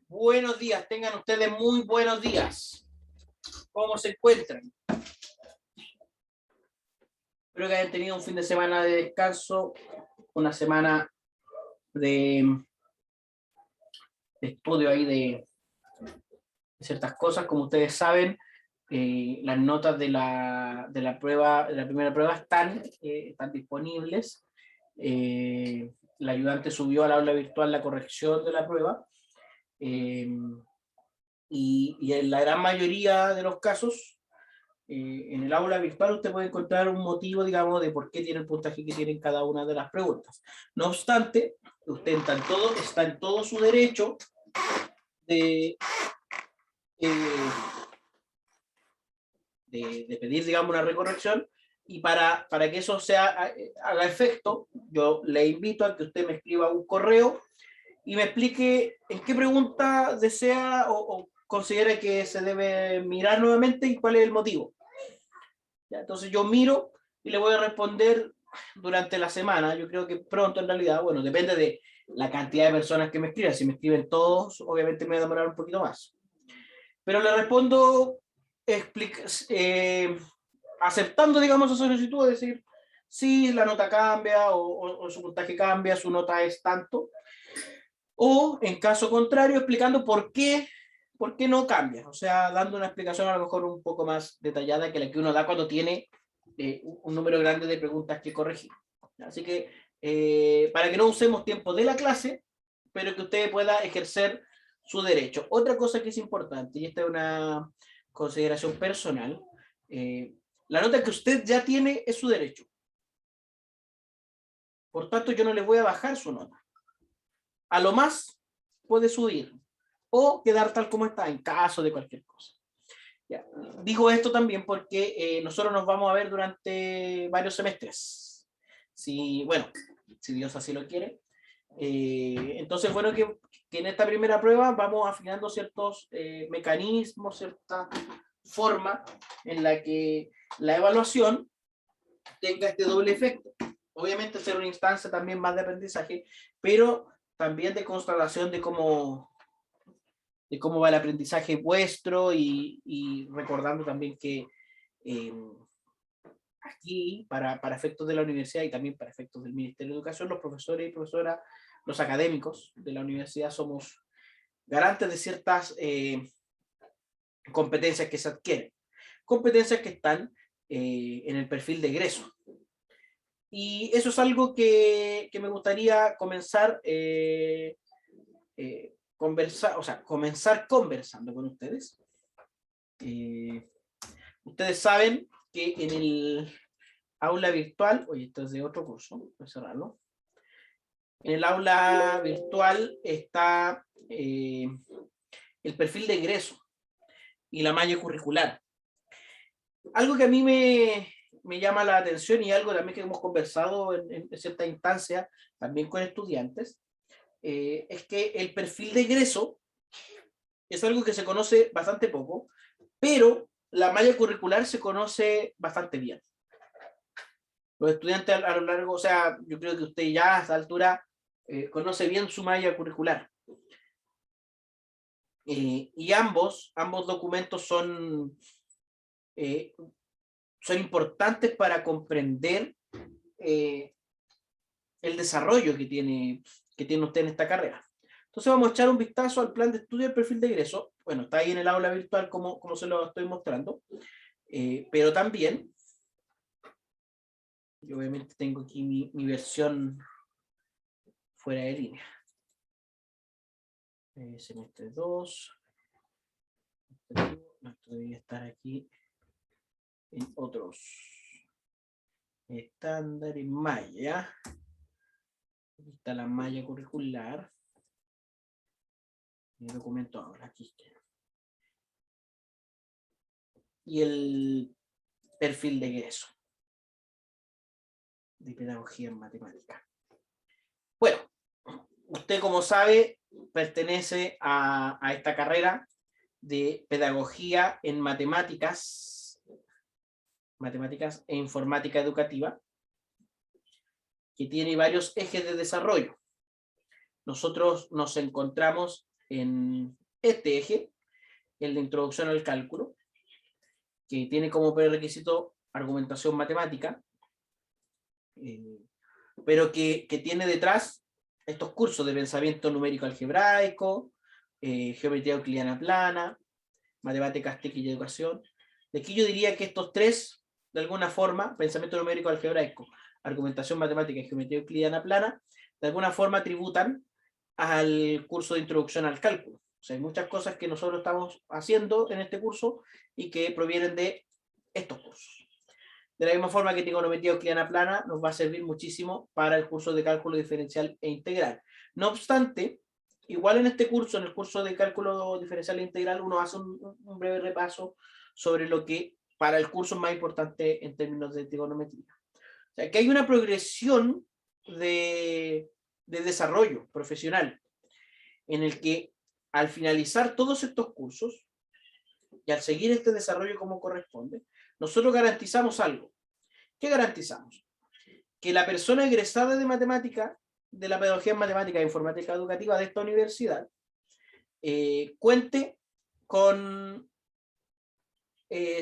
Buenos días, tengan ustedes muy buenos días. ¿Cómo se encuentran? Espero que hayan tenido un fin de semana de descanso, una semana de estudio ahí de ciertas cosas. Como ustedes saben, las notas de la prueba, de la primera prueba están disponibles. La ayudante subió al aula virtual la corrección de la prueba. Y en la gran mayoría de los casos, en el aula virtual usted puede encontrar un motivo, digamos, de por qué tiene el puntaje que tiene en cada una de las preguntas. No obstante, usted está en todo su derecho de, de pedir, digamos, una recorrección, y para que eso haga efecto, yo le invito a que usted me escriba un correo y me explique en qué pregunta desea o considera que se debe mirar nuevamente y cuál es el motivo. ¿Ya? Entonces yo miro y le voy a responder durante la semana. Yo creo que pronto, en realidad, bueno, depende de la cantidad de personas que me escriban. Si me escriben todos, obviamente me va a demorar un poquito más. Pero le respondo aceptando, digamos, su solicitud, es decir, si la nota cambia o su puntaje cambia, su nota es tanto. O, en caso contrario, explicando por qué no cambia. O sea, dando una explicación a lo mejor un poco más detallada que la que uno da cuando tiene un número grande de preguntas que corregir. Así que, para que no usemos tiempo de la clase, pero que usted pueda ejercer su derecho. Otra cosa que es importante, y esta es una consideración personal, la nota que usted ya tiene es su derecho. Por tanto, yo no le voy a bajar su nota. A lo más puede subir o quedar tal como está en caso de cualquier cosa. Ya. Digo esto también porque nosotros nos vamos a ver durante varios semestres. Bueno, si Dios así lo quiere. Entonces, bueno, que en esta primera prueba vamos afinando ciertos mecanismos, cierta forma en la que la evaluación tenga este doble efecto. Obviamente ser una instancia también más de aprendizaje, pero también de constatación de cómo va el aprendizaje vuestro y recordando también que aquí, para efectos de la universidad y también para efectos del Ministerio de Educación, los profesores y profesoras, los académicos de la universidad somos garantes de ciertas competencias que se adquieren, competencias que están en el perfil de egreso. Y eso es algo que me gustaría comenzar comenzar conversando con ustedes. Ustedes saben que en el aula virtual, oye, esto es de otro curso, voy a cerrarlo. En el aula virtual está el perfil de egreso y la malla curricular. Algo que a mí me llama la atención y algo también que hemos conversado en cierta instancia también con estudiantes, es que el perfil de egreso es algo que se conoce bastante poco, pero la malla curricular se conoce bastante bien. Los estudiantes a lo largo, o sea, yo creo que usted ya a esta altura conoce bien su malla curricular. Y ambos documentos son importantes para comprender el desarrollo que tiene usted en esta carrera. Entonces vamos a echar un vistazo al plan de estudio del perfil de egreso. Bueno, está ahí en el aula virtual como se lo estoy mostrando. Pero también, yo obviamente tengo aquí mi versión fuera de línea. Semestre 2. Esto debería estar aquí en otros. Estándar en malla. Aquí está la malla curricular. Mi documento ahora, aquí está. Y el perfil de egreso de pedagogía en matemática. Bueno, usted, como sabe, pertenece a esta carrera de pedagogía en matemáticas e informática educativa, que tiene varios ejes de desarrollo. Nosotros nos encontramos en este eje, el de introducción al cálculo, que tiene como prerequisito argumentación matemática, pero que tiene detrás estos cursos de pensamiento numérico algebraico, geometría euclidiana plana, matemáticas TIC y educación. De aquí yo diría que estos tres, de alguna forma, pensamiento numérico algebraico, argumentación matemática y geometría euclidiana plana, de alguna forma tributan al curso de introducción al cálculo. O sea, hay muchas cosas que nosotros estamos haciendo en este curso y que provienen de estos cursos. De la misma forma que trigonometría euclidiana plana nos va a servir muchísimo para el curso de cálculo diferencial e integral. No obstante, igual en este curso, en el curso de cálculo diferencial e integral, uno hace un breve repaso sobre lo que para el curso es más importante en términos de trigonometría. O sea, que hay una progresión de desarrollo profesional en el que al finalizar todos estos cursos y al seguir este desarrollo como corresponde, nosotros garantizamos algo. ¿Qué garantizamos? Que la persona egresada de matemática, de la pedagogía en matemática e informática educativa de esta universidad, cuente con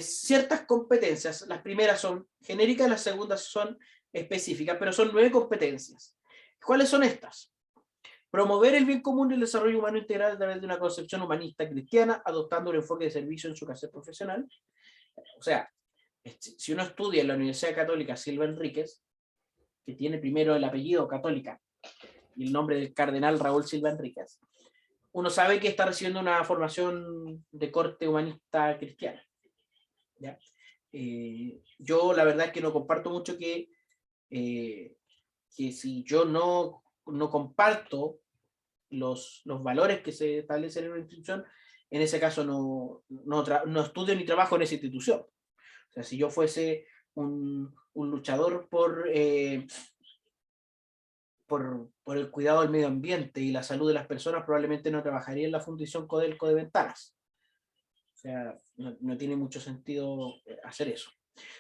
ciertas competencias. Las primeras son genéricas, las segundas son específicas, pero son 9 competencias. ¿Cuáles son estas? Promover el bien común y el desarrollo humano integral a través de una concepción humanista cristiana, adoptando un enfoque de servicio en su quehacer profesional. O sea, si uno estudia en la Universidad Católica Silva Enríquez, que tiene primero el apellido Católica y el nombre del cardenal Raúl Silva Enríquez, uno sabe que está recibiendo una formación de corte humanista cristiana. ¿Ya? Yo la verdad es que no comparto mucho que si yo no comparto los valores que se establecen en una institución, en ese caso no estudio ni trabajo en esa institución. O sea, si yo fuese un luchador por el cuidado del medio ambiente y la salud de las personas, probablemente no trabajaría en la Fundación Codelco de Ventanas. O sea, no tiene mucho sentido hacer eso.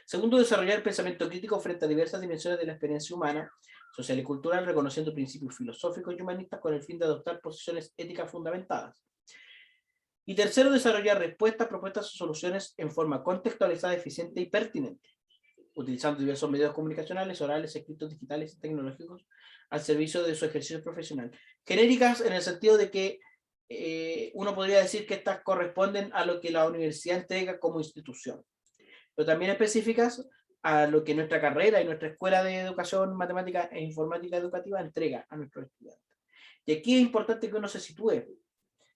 Segundo, desarrollar el pensamiento crítico frente a diversas dimensiones de la experiencia humana, social y cultural, reconociendo principios filosóficos y humanistas con el fin de adoptar posiciones éticas fundamentadas. Y tercero, desarrollar respuestas, propuestas o soluciones en forma contextualizada, eficiente y pertinente, utilizando diversos medios comunicacionales, orales, escritos, digitales y tecnológicos al servicio de su ejercicio profesional. Genéricas en el sentido de que uno podría decir que estas corresponden a lo que la universidad entrega como institución, pero también específicas a lo que nuestra carrera y nuestra escuela de educación matemática e informática educativa entrega a nuestros estudiantes. Y aquí es importante que uno se sitúe,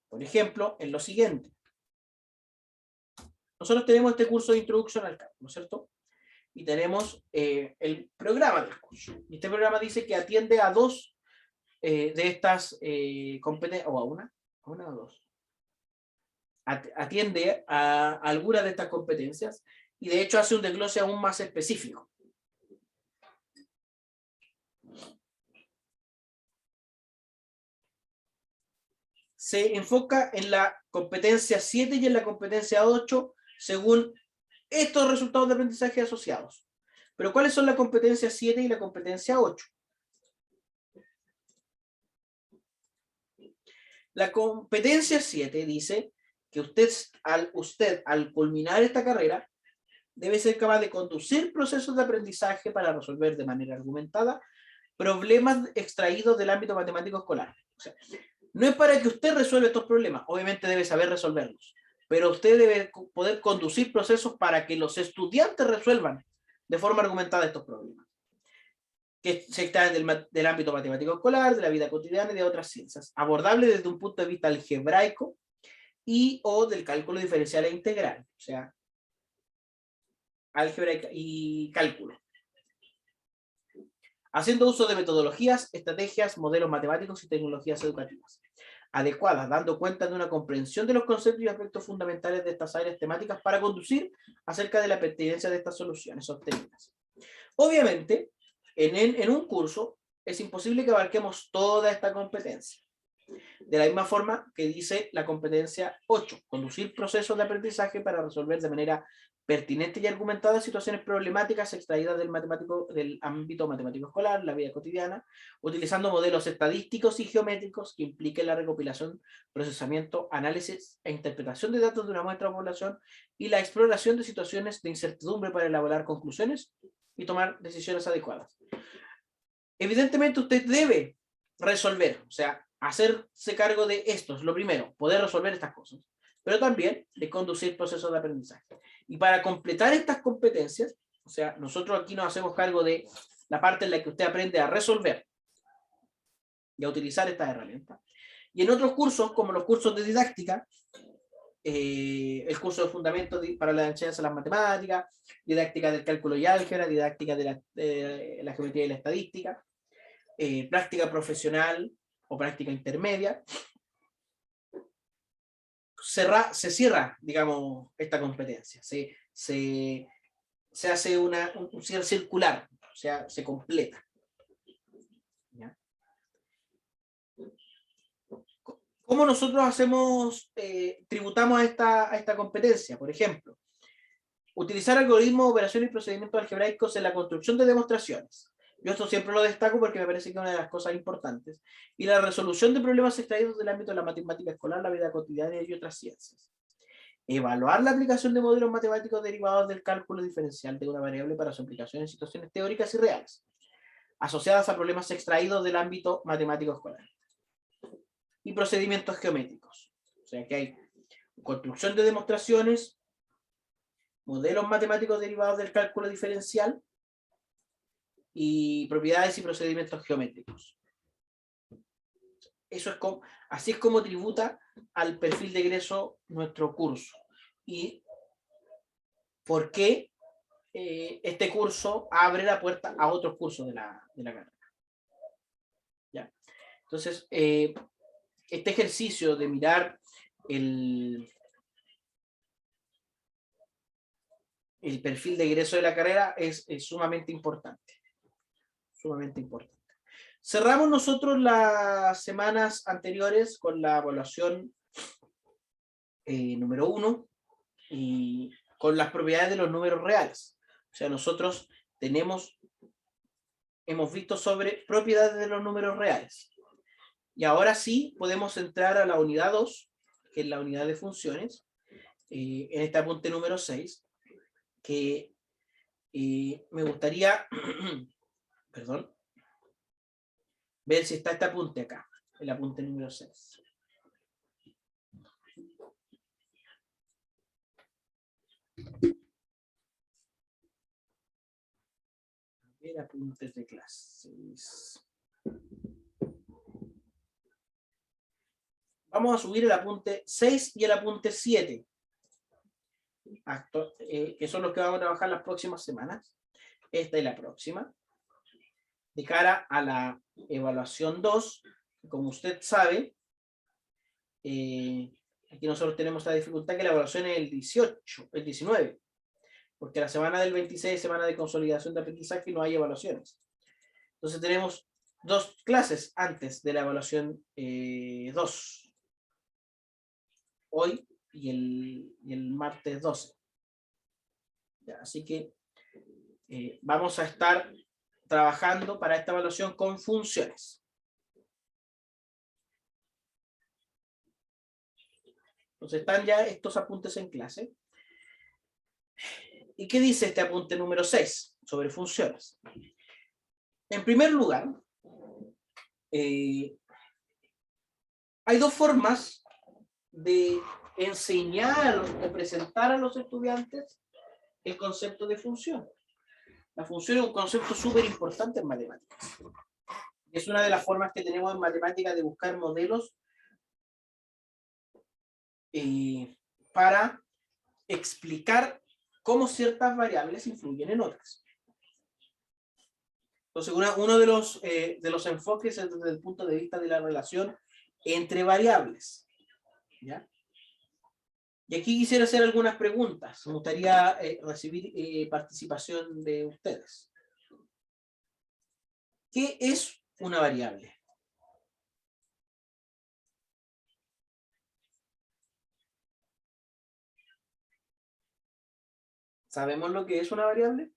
por ejemplo, en lo siguiente. Nosotros tenemos este curso de introducción al cálculo, ¿no es cierto? Y tenemos el programa del curso. Y este programa dice que atiende a 2 de estas competencias, o a una o 2. Atiende a algunas de estas competencias y de hecho hace un desglose aún más específico. Se enfoca en la competencia 7 y en la competencia 8 según estos resultados de aprendizaje asociados. Pero ¿cuáles son la competencia 7 y la competencia 8? La competencia 7 dice que usted al culminar esta carrera debe ser capaz de conducir procesos de aprendizaje para resolver de manera argumentada problemas extraídos del ámbito matemático escolar. O sea, no es para que usted resuelva estos problemas, obviamente debe saber resolverlos, pero usted debe poder conducir procesos para que los estudiantes resuelvan de forma argumentada estos problemas, que se extraen del ámbito matemático escolar, de la vida cotidiana y de otras ciencias, abordable desde un punto de vista algebraico y o del cálculo diferencial e integral, o sea, álgebra y cálculo, haciendo uso de metodologías, estrategias, modelos matemáticos y tecnologías educativas adecuadas, dando cuenta de una comprensión de los conceptos y aspectos fundamentales de estas áreas temáticas para conducir acerca de la pertinencia de estas soluciones obtenidas. Obviamente, en un curso es imposible que abarquemos toda esta competencia. De la misma forma que dice la competencia 8, conducir procesos de aprendizaje para resolver de manera pertinente y argumentada situaciones problemáticas extraídas del ámbito matemático escolar, la vida cotidiana, utilizando modelos estadísticos y geométricos que impliquen la recopilación, procesamiento, análisis e interpretación de datos de una muestra de población y la exploración de situaciones de incertidumbre para elaborar conclusiones y tomar decisiones adecuadas. Evidentemente usted debe resolver, o sea, hacerse cargo de esto, es lo primero, poder resolver estas cosas, pero también de conducir procesos de aprendizaje. Y para completar estas competencias, o sea, nosotros aquí nos hacemos cargo de la parte en la que usted aprende a resolver y a utilizar estas herramientas. Y en otros cursos, como los cursos de didáctica, el curso de fundamentos para la enseñanza de las matemáticas, didáctica del cálculo y álgebra, didáctica de la geometría y la estadística, práctica profesional o práctica intermedia, se cierra, digamos, esta competencia, se hace un cierre circular, o sea, se completa. ¿Ya? ¿Cómo nosotros hacemos, tributamos a esta competencia? Por ejemplo, utilizar algoritmos, operaciones y procedimientos algebraicos en la construcción de demostraciones. Yo esto siempre lo destaco porque me parece que es una de las cosas importantes. Y la resolución de problemas extraídos del ámbito de la matemática escolar, la vida cotidiana y otras ciencias. Evaluar la aplicación de modelos matemáticos derivados del cálculo diferencial de una variable para su aplicación en situaciones teóricas y reales, asociadas a problemas extraídos del ámbito matemático escolar. Y procedimientos geométricos. O sea que hay construcción de demostraciones, modelos matemáticos derivados del cálculo diferencial y propiedades y procedimientos geométricos. Eso es como, así es como tributa al perfil de egreso nuestro curso. Y por qué este curso abre la puerta a otros cursos de la carrera. ¿Ya? Entonces, este ejercicio de mirar el perfil de egreso de la carrera es sumamente importante. Sumamente importante. Cerramos nosotros las semanas anteriores con la evaluación número 1 y con las propiedades de los números reales. O sea, nosotros hemos visto sobre propiedades de los números reales. Y ahora sí podemos entrar a la unidad 2, que es la unidad de funciones, en este apunte número 6, que me gustaría, perdón, ver si está este apunte acá, el apunte número 6. Apuntes de clases. Vamos a subir el apunte 6 y el apunte 7, que son los que vamos a trabajar las próximas semanas. Esta y la próxima. De cara a la evaluación 2, como usted sabe, aquí nosotros tenemos la dificultad que la evaluación es el 19, porque la semana del 26 es semana de consolidación de aprendizaje y no hay evaluaciones. Entonces tenemos 2 clases antes de la evaluación 2. Hoy y el martes 12. Ya, así que vamos a estar trabajando para esta evaluación con funciones. Entonces están ya estos apuntes en clase. ¿Y qué dice este apunte número 6 sobre funciones? En primer lugar, hay 2 formas de enseñar o presentar a los estudiantes el concepto de función. La función es un concepto súper importante en matemáticas. Es una de las formas que tenemos en matemáticas de buscar modelos para explicar cómo ciertas variables influyen en otras. Entonces, uno de los enfoques es desde el punto de vista de la relación entre variables. ¿Ya? Y aquí quisiera hacer algunas preguntas. Me gustaría recibir participación de ustedes. ¿Qué es una variable? ¿Sabemos lo que es una variable?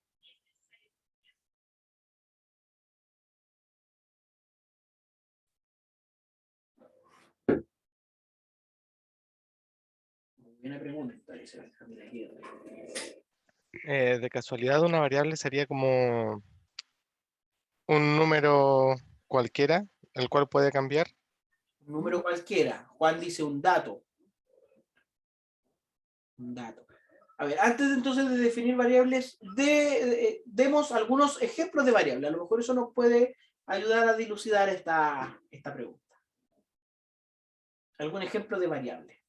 Buena pregunta, dice Benjamín Aguirre. De casualidad, una variable sería como un número cualquiera, el cual puede cambiar. Un número cualquiera. Juan dice un dato. Un dato. A ver, antes entonces de definir variables, demos algunos ejemplos de variables. A lo mejor eso nos puede ayudar a dilucidar esta pregunta. ¿Algún ejemplo de variable?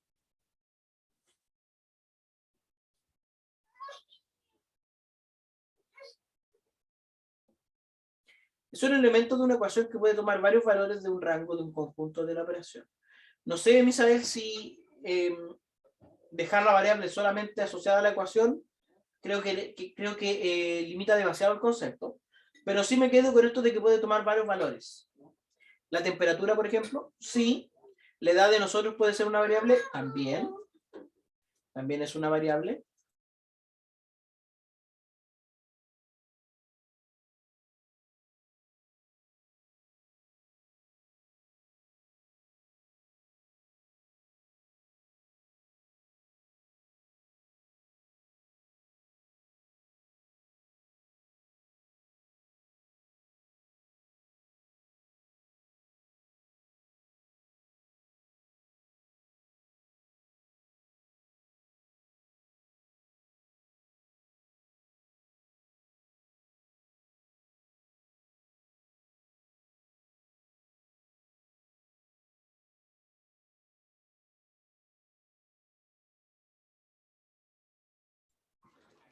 Es un elemento de una ecuación que puede tomar varios valores de un rango de un conjunto de la operación. No sé, Misael, si dejar la variable solamente asociada a la ecuación creo que limita demasiado el concepto, pero sí me quedo con esto de que puede tomar varios valores. La temperatura, por ejemplo, sí. La edad de nosotros puede ser una variable, también es una variable.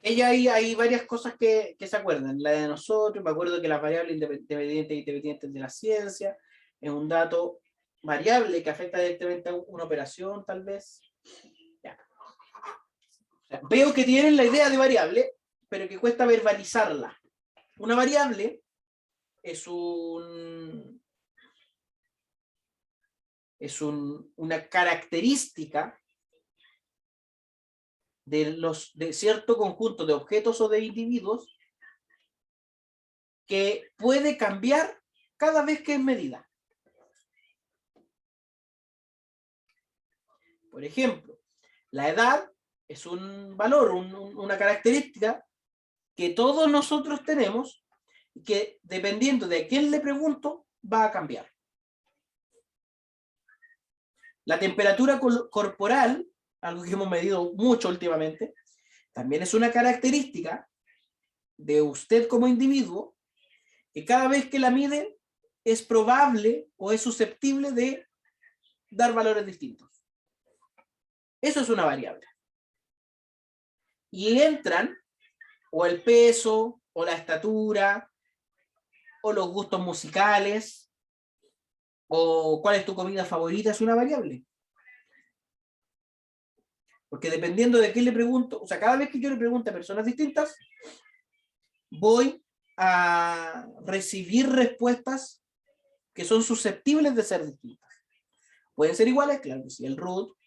Ella hay varias cosas que se acuerdan. La de nosotros, me acuerdo que las variables independientes e independientes de la ciencia es un dato variable que afecta directamente a una operación, tal vez. Ya. O sea, veo que tienen la idea de variable, pero que cuesta verbalizarla. Una variable es una característica de cierto conjunto de objetos o de individuos que puede cambiar cada vez que es medida. Por ejemplo, la edad es un valor, una característica que todos nosotros tenemos y que dependiendo de a quién le pregunto va a cambiar. La temperatura corporal, algo que hemos medido mucho últimamente, también es una característica de usted como individuo que cada vez que la mide es probable o es susceptible de dar valores distintos. Eso es una variable. Y entran o el peso, o la estatura, o los gustos musicales, o cuál es tu comida favorita, es una variable. Porque dependiendo de qué le pregunto, o sea, cada vez que yo le pregunto a personas distintas, voy a recibir respuestas que son susceptibles de ser distintas. Pueden ser iguales, claro que sí, el root.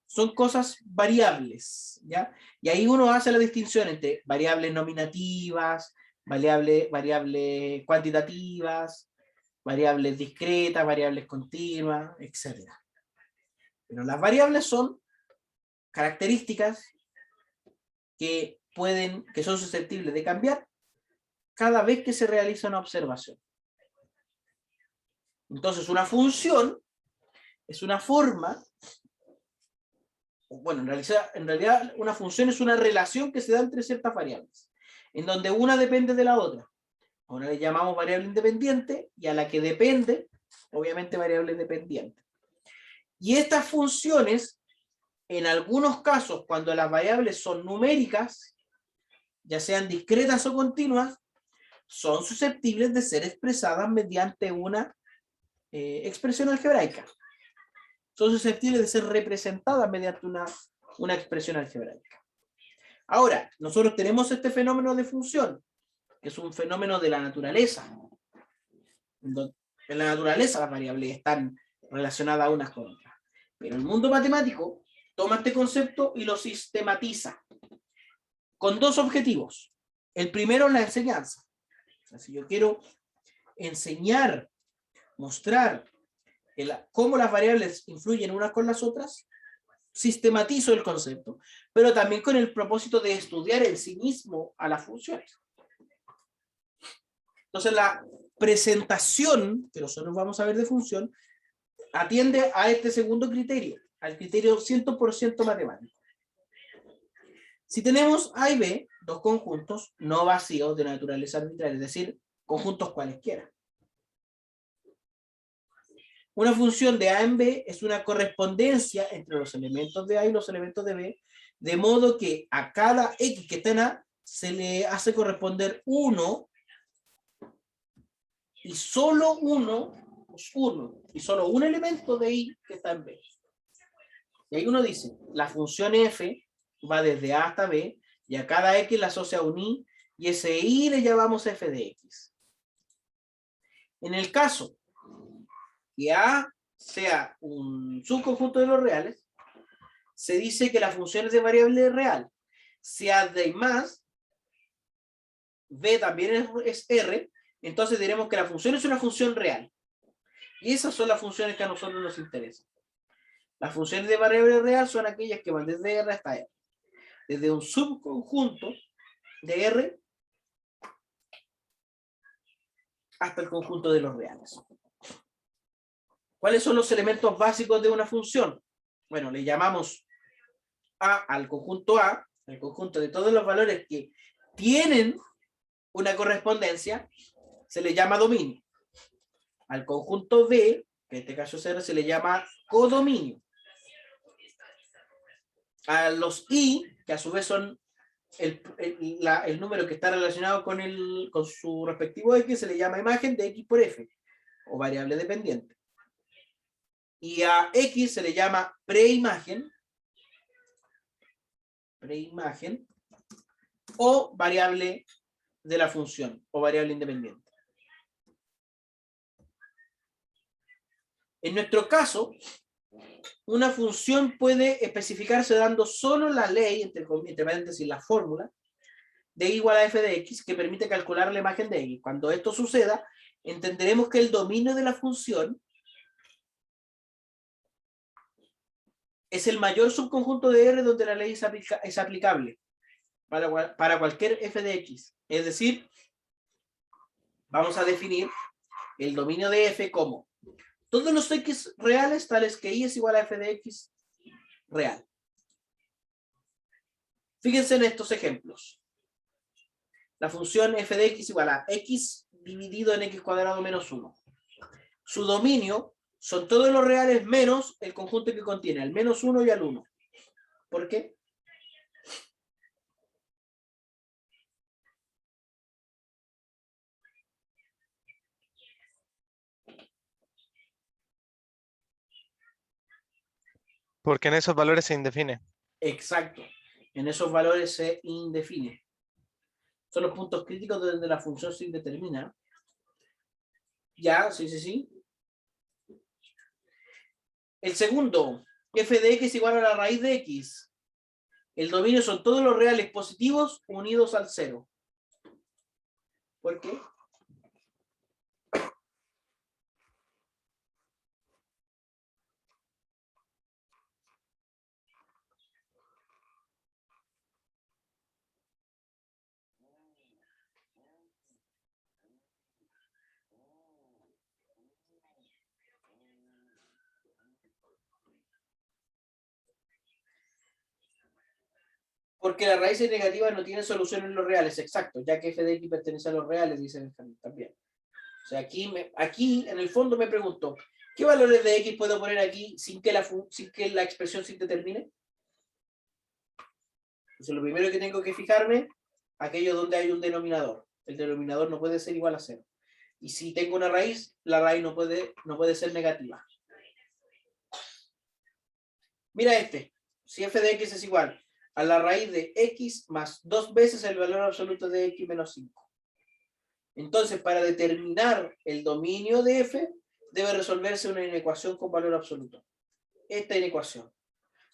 Son cosas variables, ¿ya? Y ahí uno hace la distinción entre variables nominativas, variables cuantitativas, variables discretas, variables continuas, etc. Pero las variables son características que son susceptibles de cambiar cada vez que se realiza una observación. Entonces, una función es una forma, bueno, en realidad una función es una relación que se da entre ciertas variables, en donde una depende de la otra. Ahora le llamamos variable independiente y a la que depende, obviamente, variable dependiente. Y estas funciones, en algunos casos, cuando las variables son numéricas, ya sean discretas o continuas, son susceptibles de ser expresadas mediante una expresión algebraica. Son susceptibles de ser representadas mediante una expresión algebraica. Ahora, nosotros tenemos este fenómeno de función, que es un fenómeno de la naturaleza. En la naturaleza las variables están relacionadas unas con otras. Pero el mundo matemático toma este concepto y lo sistematiza. con dos objetivos. El primero, la enseñanza. O sea, si yo quiero enseñar, mostrar cómo las variables influyen unas con las otras, sistematizo el concepto, pero también con el propósito de estudiar en sí mismo a las funciones. Entonces, la presentación que nosotros vamos a ver de función atiende a este segundo criterio, al criterio 100% matemático. Si tenemos A y B, dos conjuntos no vacíos de naturaleza arbitraria, es decir, conjuntos cualesquiera. Una función de A en B es una correspondencia entre los elementos de A y los elementos de B, de modo que a cada X que está en A se le hace corresponder 1 y solo uno, pues uno, y solo un elemento de Y que está en B. Y ahí uno dice, la función f va desde A hasta B, y a cada X le asocia un Y, y ese Y le llamamos f de X. En el caso que A sea un subconjunto de los reales, se dice que la función es de variable real. Si A de más, B también es R, entonces diremos que la función es una función real. Y esas son las funciones que a nosotros nos interesan. Las funciones de variable real son aquellas que van desde R hasta R. Desde un subconjunto de R hasta el conjunto de los reales. ¿Cuáles son los elementos básicos de una función? Bueno, le llamamos A al conjunto A, el conjunto de todos los valores que tienen una correspondencia, se le llama dominio. Al conjunto B, que en este caso es R, se le llama codominio. A los I, que a su vez son el número que está relacionado con su respectivo X, se le llama imagen de X por F, o variable dependiente. Y a X se le llama preimagen, o variable de la función, o variable independiente. En nuestro caso, una función puede especificarse dando solo la ley, entre paréntesis, la fórmula, de y igual a f de x, que permite calcular la imagen de x. Cuando esto suceda, entenderemos que el dominio de la función es el mayor subconjunto de R donde la ley es aplicable para cualquier f de x. Es decir, vamos a definir el dominio de f como todos los x reales tales que y es igual a f de x real. Fíjense en estos ejemplos. La función f de x igual a x dividido en x cuadrado menos 1. Su dominio son todos los reales menos el conjunto que contiene al menos 1 y al 1. ¿Por qué? Porque en esos valores se indefine. Exacto. En esos valores se indefine. Son los puntos críticos donde la función se indetermina. Ya, sí. El segundo, f de x igual a la raíz de x. El dominio son todos los reales positivos unidos al 0. ¿Por qué? Porque la raíz negativa no tiene solución en los reales, exacto, ya que f de x pertenece a los reales, dice Benjamín también. O sea, aquí en el fondo me pregunto, ¿qué valores de x puedo poner aquí sin que la expresión se indetermine? Entonces lo primero que tengo que fijarme, aquello donde hay un denominador. El denominador no puede ser igual a 0. Y si tengo una raíz, la raíz no puede ser negativa. Mira si f de x es igual a la raíz de x más 2 veces el valor absoluto de x menos 5. Entonces, para determinar el dominio de f, debe resolverse una inecuación con valor absoluto. Esta inecuación.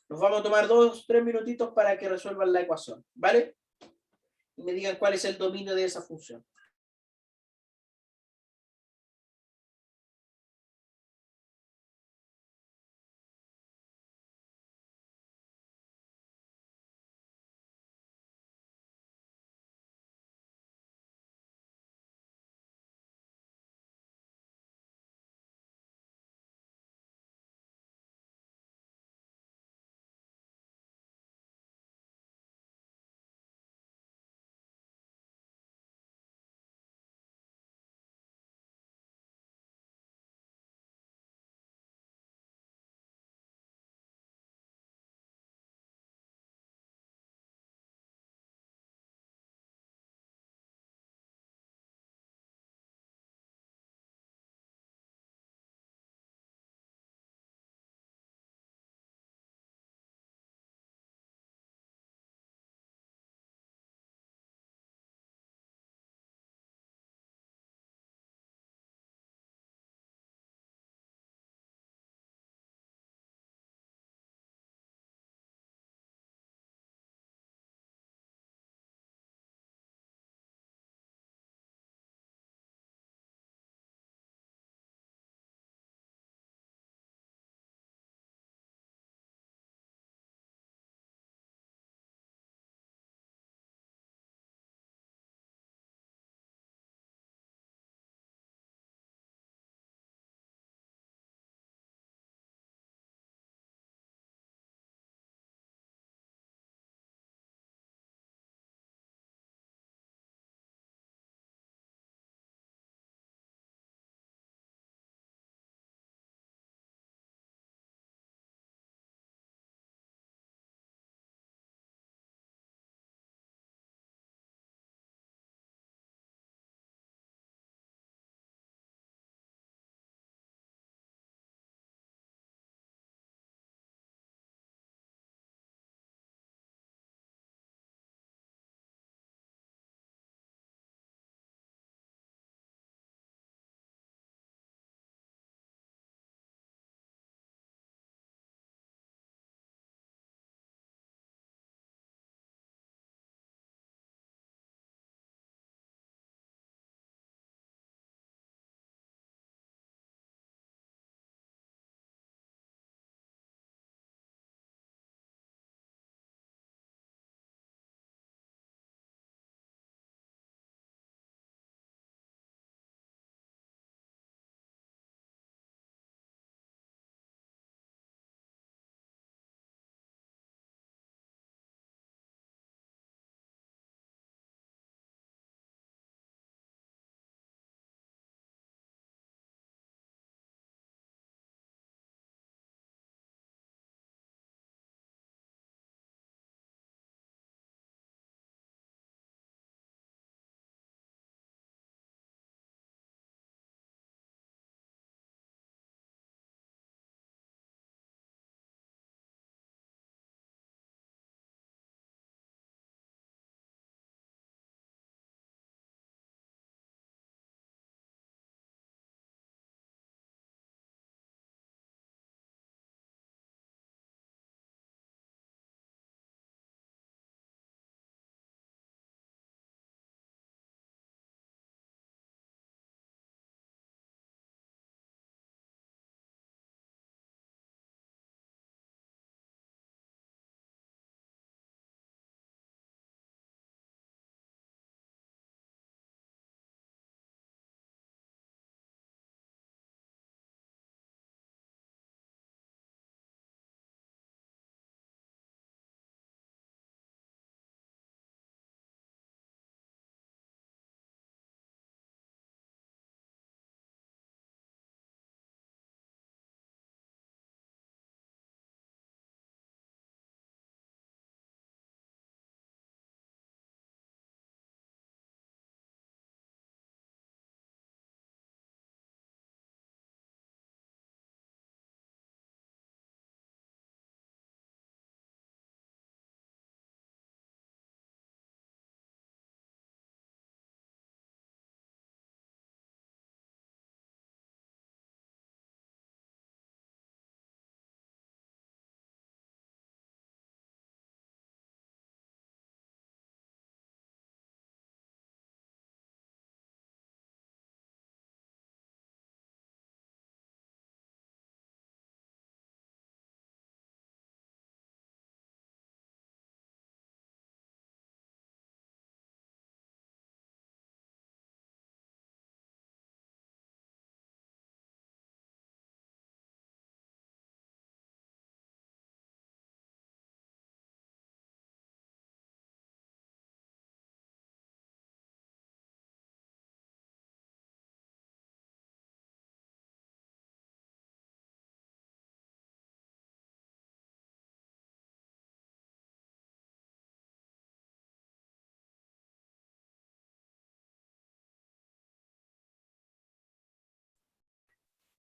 Nos vamos a tomar 2-3 minutitos para que resuelvan la ecuación, ¿vale? y me digan cuál es el dominio de esa función.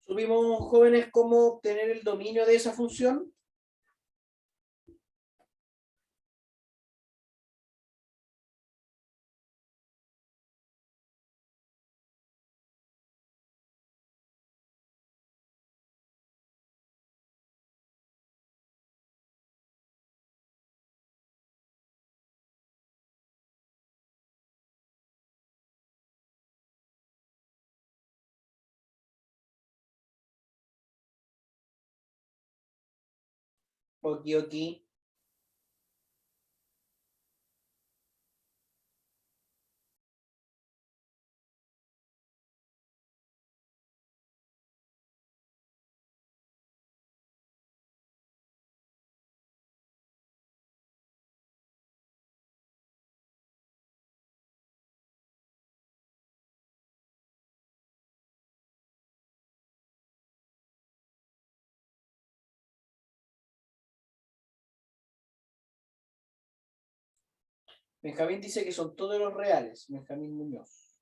¿Supimos, jóvenes, cómo obtener el dominio de esa función? Ok, ok. Benjamín dice que son todos los reales. Benjamín Muñoz.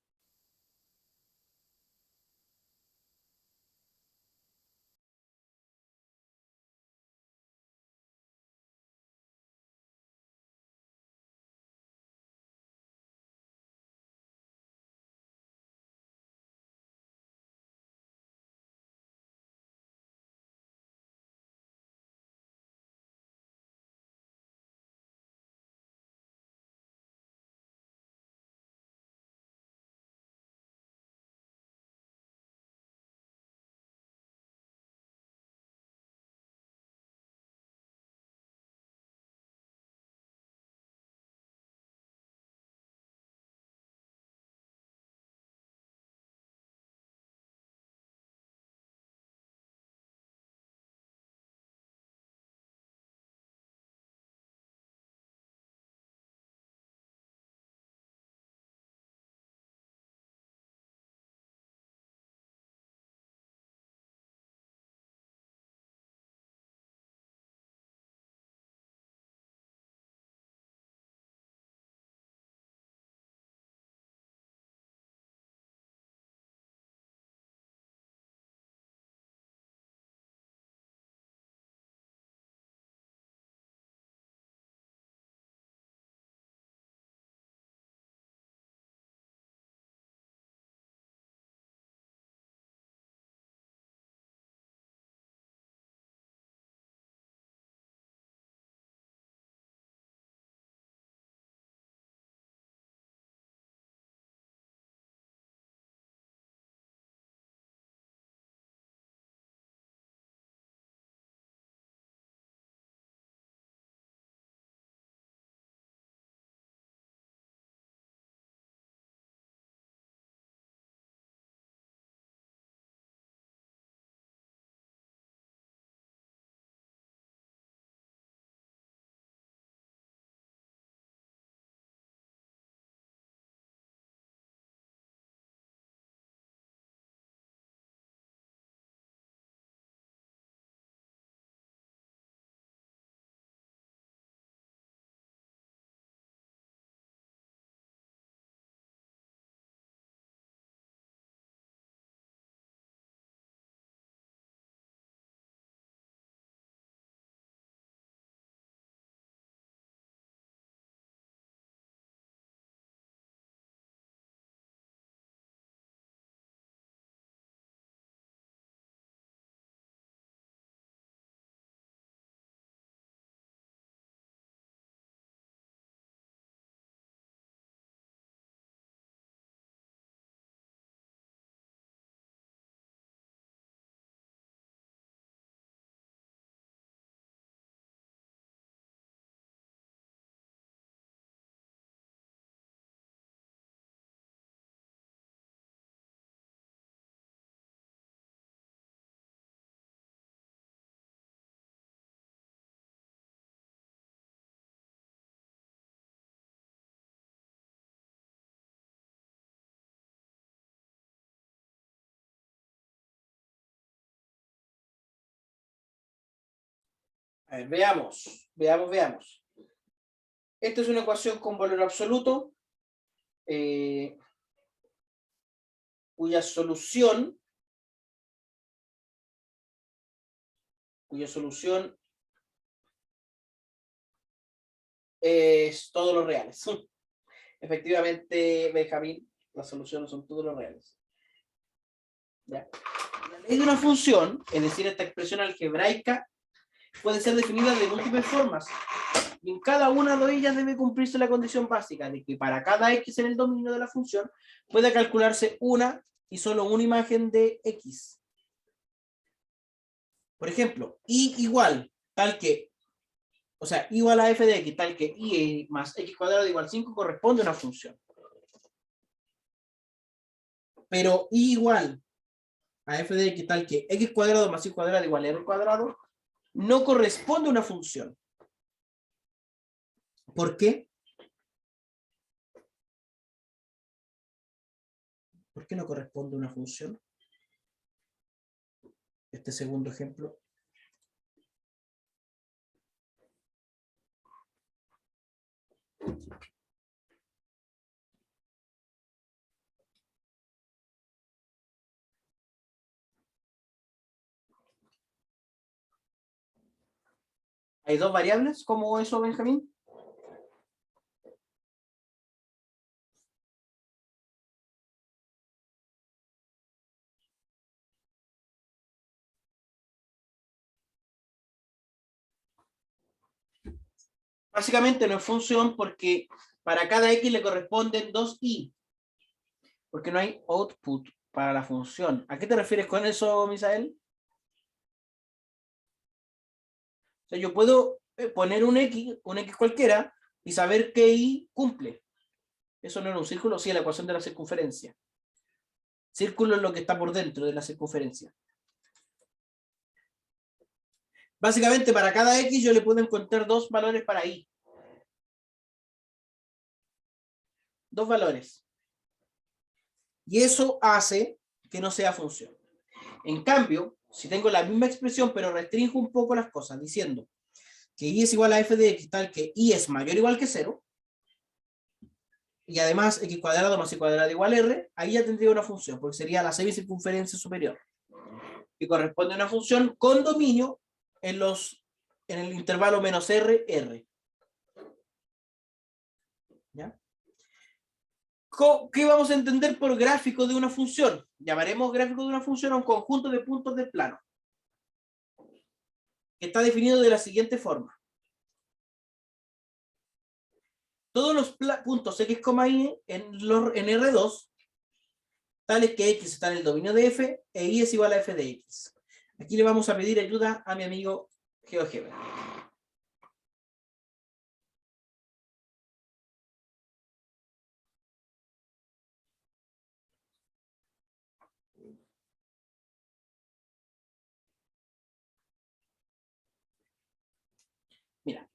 A ver, veamos. Esta es una ecuación con valor absoluto, cuya solución cuya solución es todos los reales. Efectivamente, Benjamín, las soluciones son todos los reales. ¿Ya? La ley de una función, es decir, esta expresión algebraica, puede ser definida de múltiples formas. Y en cada una de ellas debe cumplirse la condición básica de que para cada x en el dominio de la función pueda calcularse una y solo una imagen de x. Por ejemplo, y igual, tal que, o sea, igual a f de x, tal que y más x cuadrado igual 5 corresponde a una función. Pero y igual a f de x, tal que x cuadrado más y cuadrado igual a r cuadrado, no corresponde a una función. ¿Por qué? ¿Por qué no corresponde a una función? Este segundo ejemplo. ¿Hay dos variables? ¿Cómo eso, Benjamín? Básicamente no es función porque para cada x le corresponden dos y. Porque no hay output para la función. ¿A qué te refieres con eso, Misael? O sea, yo puedo poner un x cualquiera, y saber qué y cumple. Eso no era un círculo, sí, la ecuación de la circunferencia. Círculo es lo que está por dentro de la circunferencia. Básicamente, para cada x yo le puedo encontrar dos valores para y. Dos valores. Y eso hace que no sea función. En cambio, si tengo la misma expresión, pero restringo un poco las cosas, diciendo que y es igual a f de x, tal que y es mayor o igual que 0, y además x cuadrado más y cuadrado igual a r, ahí ya tendría una función, porque sería la semicircunferencia superior, que corresponde a una función con dominio en el intervalo menos r, r. ¿Ya? ¿Qué vamos a entender por gráfico de una función? Llamaremos gráfico de una función a un conjunto de puntos del plano, que está definido de la siguiente forma. Todos los puntos x, y en R2, tales que x está en el dominio de f, e y es igual a f de x. Aquí le vamos a pedir ayuda a mi amigo GeoGebra. Mira,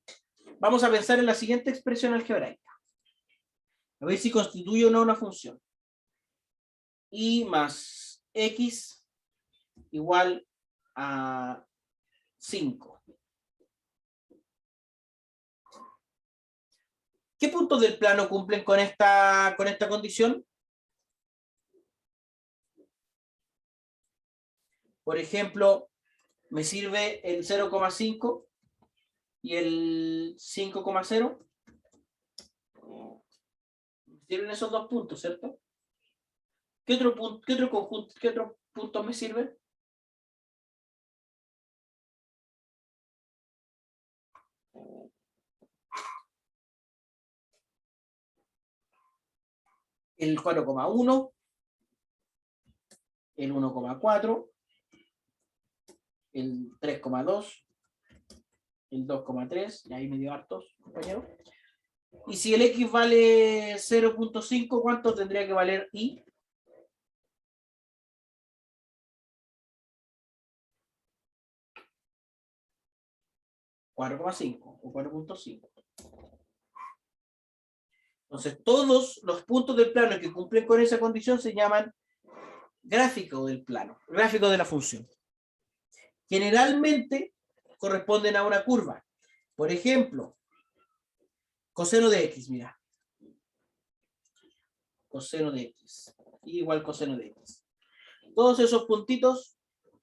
vamos a pensar en la siguiente expresión algebraica. A ver si constituye o no una función. Y más x igual a 5. ¿Qué puntos del plano cumplen con esta condición? Por ejemplo, me sirve el 0,5 y el 5,0. Me sirven esos dos puntos, ¿cierto? ¿Qué otro conjunto, qué otro punto me sirve? El 4,1, el 1,4, el 3,2, el 2,3, y ahí me dio hartos, compañero. Y si el x vale 0,5, ¿cuánto tendría que valer y? 4,5 o 4,5. Entonces, todos los puntos del plano que cumplen con esa condición se llaman gráfico del plano, gráfico de la función. Generalmente corresponden a una curva. Por ejemplo, coseno de x, mira. Coseno de x. Igual coseno de x. Todos esos puntitos,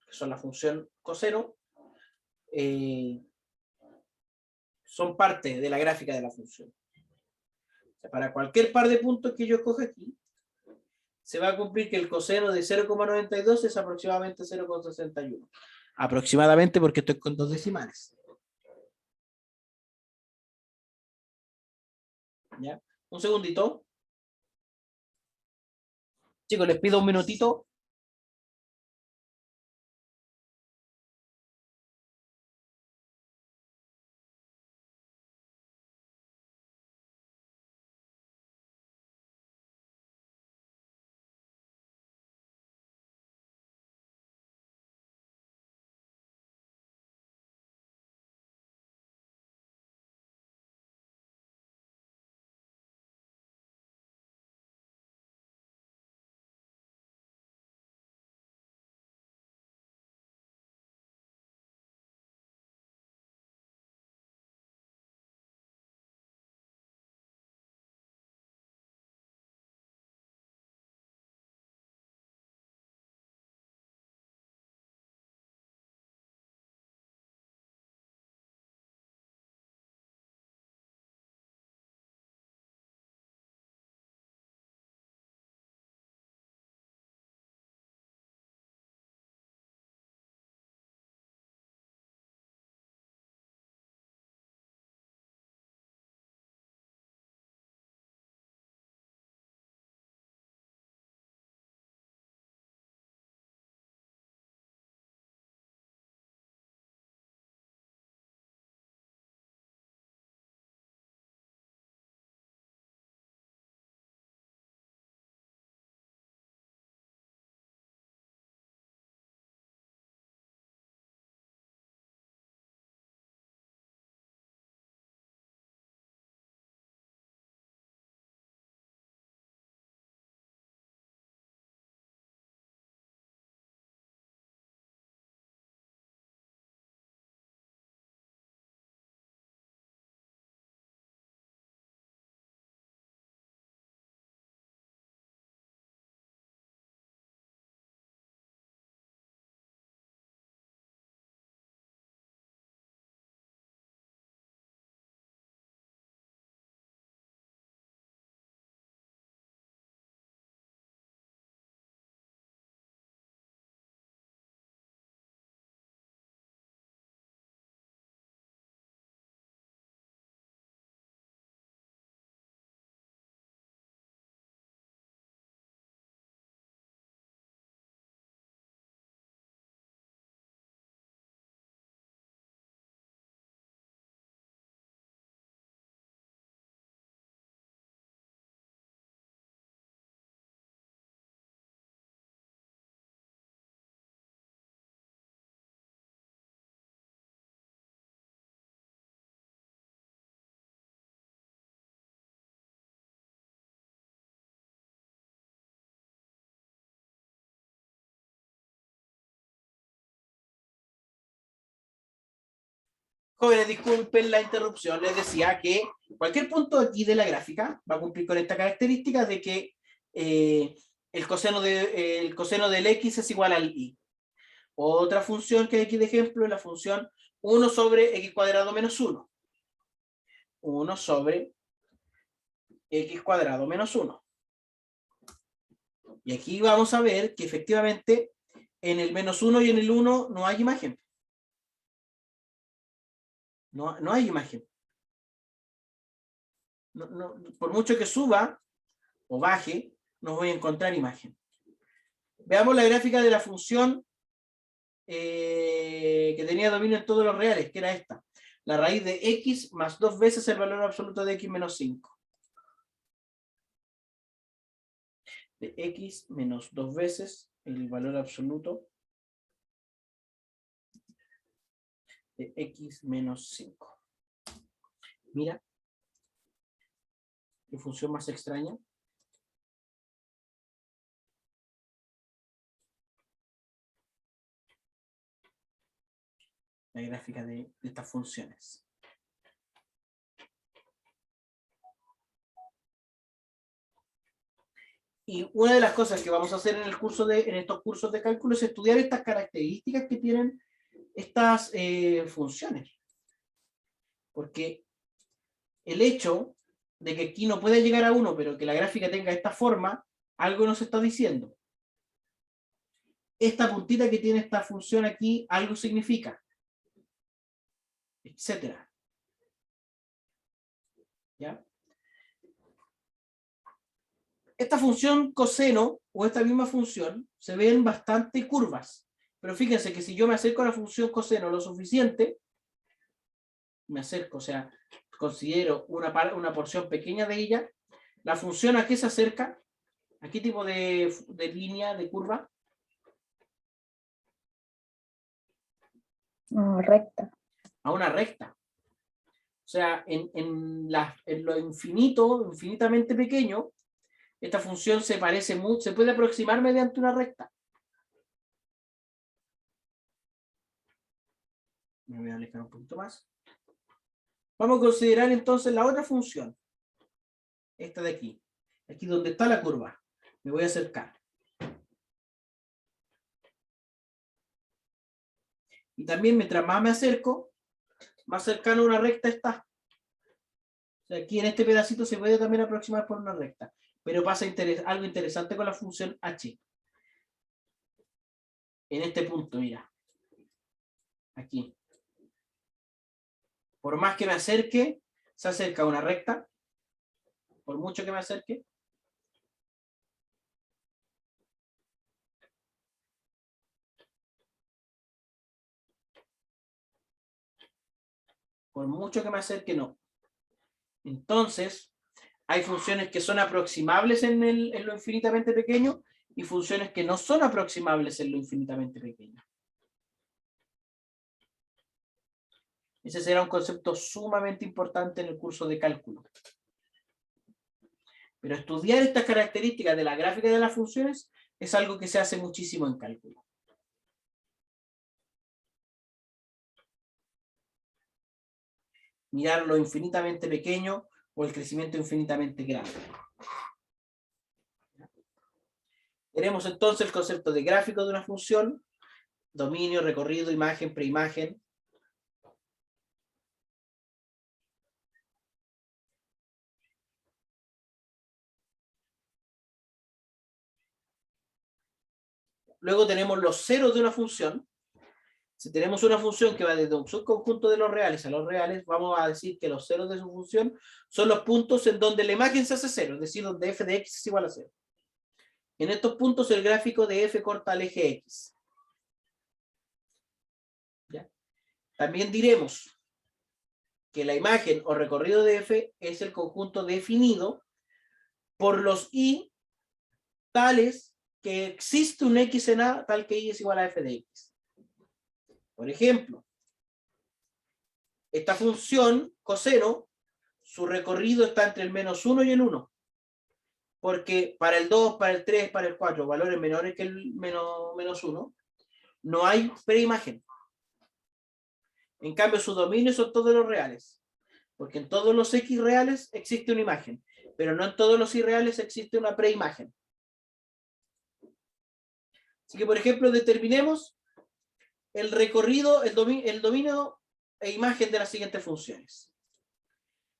que son la función coseno, son parte de la gráfica de la función. O sea, para cualquier par de puntos que yo coja aquí, se va a cumplir que el coseno de 0,92 es aproximadamente 0,61. Aproximadamente, porque estoy con 2 decimales. ¿Ya? Un segundito. Chicos, les pido un minutito. Jóvenes, disculpen la interrupción. Les decía que cualquier punto aquí de la gráfica va a cumplir con esta característica de que el coseno del x es igual al y. Otra función que hay aquí de ejemplo es la función 1 sobre x cuadrado menos 1. 1 sobre x cuadrado menos 1. Y aquí vamos a ver que efectivamente en el menos 1 y en el 1 no hay imagen. No hay imagen. Por mucho que suba o baje, no voy a encontrar imagen. Veamos la gráfica de la función que tenía dominio en todos los reales, que era esta. La raíz de x más 2 veces el valor absoluto de x menos 5. De x menos 2 veces el valor absoluto de x menos 5. Mira, qué función más extraña. La gráfica de estas funciones. Y una de las cosas que vamos a hacer en estos cursos de cálculo es estudiar estas características que tienen estas funciones. Porque el hecho de que aquí no pueda llegar a 1, pero que la gráfica tenga esta forma, algo nos está diciendo. Esta puntita que tiene esta función aquí, algo significa. Etcétera. ¿Ya? Esta función coseno, o esta misma función, se ven bastante curvas. Pero fíjense que si yo me acerco a la función coseno lo suficiente, me acerco, o sea, considero una porción pequeña de ella, la función ¿a qué se acerca? ¿A qué tipo de línea, de curva? Recta. A una recta. O sea, en lo infinito, infinitamente pequeño, esta función se parece mucho, se puede aproximar mediante una recta. Me voy a alejar un poquito más. Vamos a considerar entonces la otra función. Esta de aquí. Aquí donde está la curva. Me voy a acercar. Y también mientras más me acerco, más cercano a una recta está. O sea, aquí en este pedacito se puede también aproximar por una recta. Pero pasa algo interesante con la función h. En este punto, mira. Aquí. Por más que me acerque, se acerca a una recta. Por mucho que me acerque. Por mucho que me acerque, no. Entonces, hay funciones que son aproximables en lo infinitamente pequeño y funciones que no son aproximables en lo infinitamente pequeño. Ese será un concepto sumamente importante en el curso de cálculo. Pero estudiar estas características de la gráfica de las funciones es algo que se hace muchísimo en cálculo. Mirar lo infinitamente pequeño o el crecimiento infinitamente grande. Tenemos entonces el concepto de gráfico de una función, dominio, recorrido, imagen, preimagen. Luego tenemos los ceros de una función. Si tenemos una función que va desde un subconjunto de los reales a los reales, vamos a decir que los ceros de su función son los puntos en donde la imagen se hace cero, es decir, donde f de x es igual a 0. En estos puntos el gráfico de f corta al eje x. ¿Ya? También diremos que la imagen o recorrido de f es el conjunto definido por los y tales que existe un x en A tal que y es igual a f de x. Por ejemplo, esta función coseno, su recorrido está entre el -1 y el 1. Porque para el 2, para el 3, para el 4, valores menores que el -1, no hay preimagen. En cambio, sus dominios son todos los reales. Porque en todos los x reales existe una imagen, pero no en todos los irreales existe una preimagen. Así que, por ejemplo, determinemos el recorrido, el dominio e imagen de las siguientes funciones.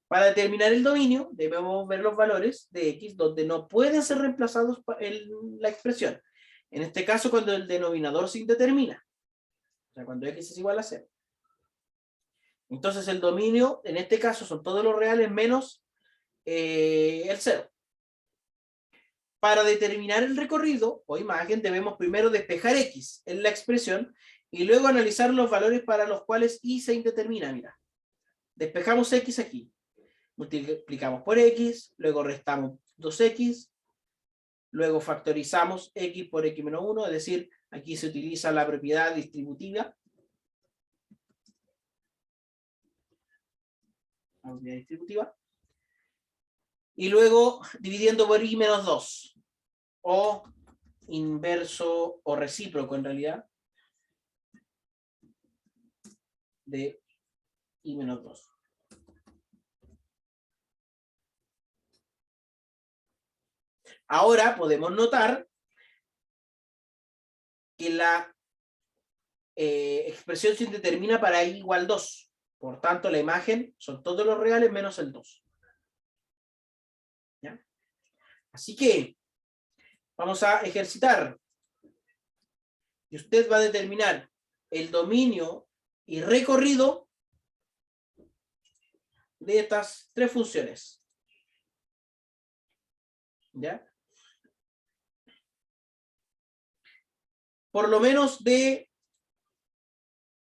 Para determinar el dominio, debemos ver los valores de x donde no pueden ser reemplazados en la expresión. En este caso, cuando el denominador se indetermina. O sea, cuando x es igual a 0. Entonces, el dominio, en este caso, son todos los reales menos el 0. Para determinar el recorrido o imagen, debemos primero despejar x en la expresión y luego analizar los valores para los cuales y se indetermina. Mira, despejamos x aquí. Multiplicamos por x, luego restamos 2x, luego factorizamos x por x menos 1, es decir, aquí se utiliza la propiedad distributiva. La propiedad distributiva. Y luego dividiendo por y menos 2. O inverso o recíproco en realidad de y menos 2. Ahora podemos notar que la expresión se determina para i igual 2. Por tanto, la imagen son todos los reales menos el 2. ¿Ya? Así que vamos a ejercitar. Y usted va a determinar el dominio y recorrido de estas tres funciones. ¿Ya? Por lo menos de...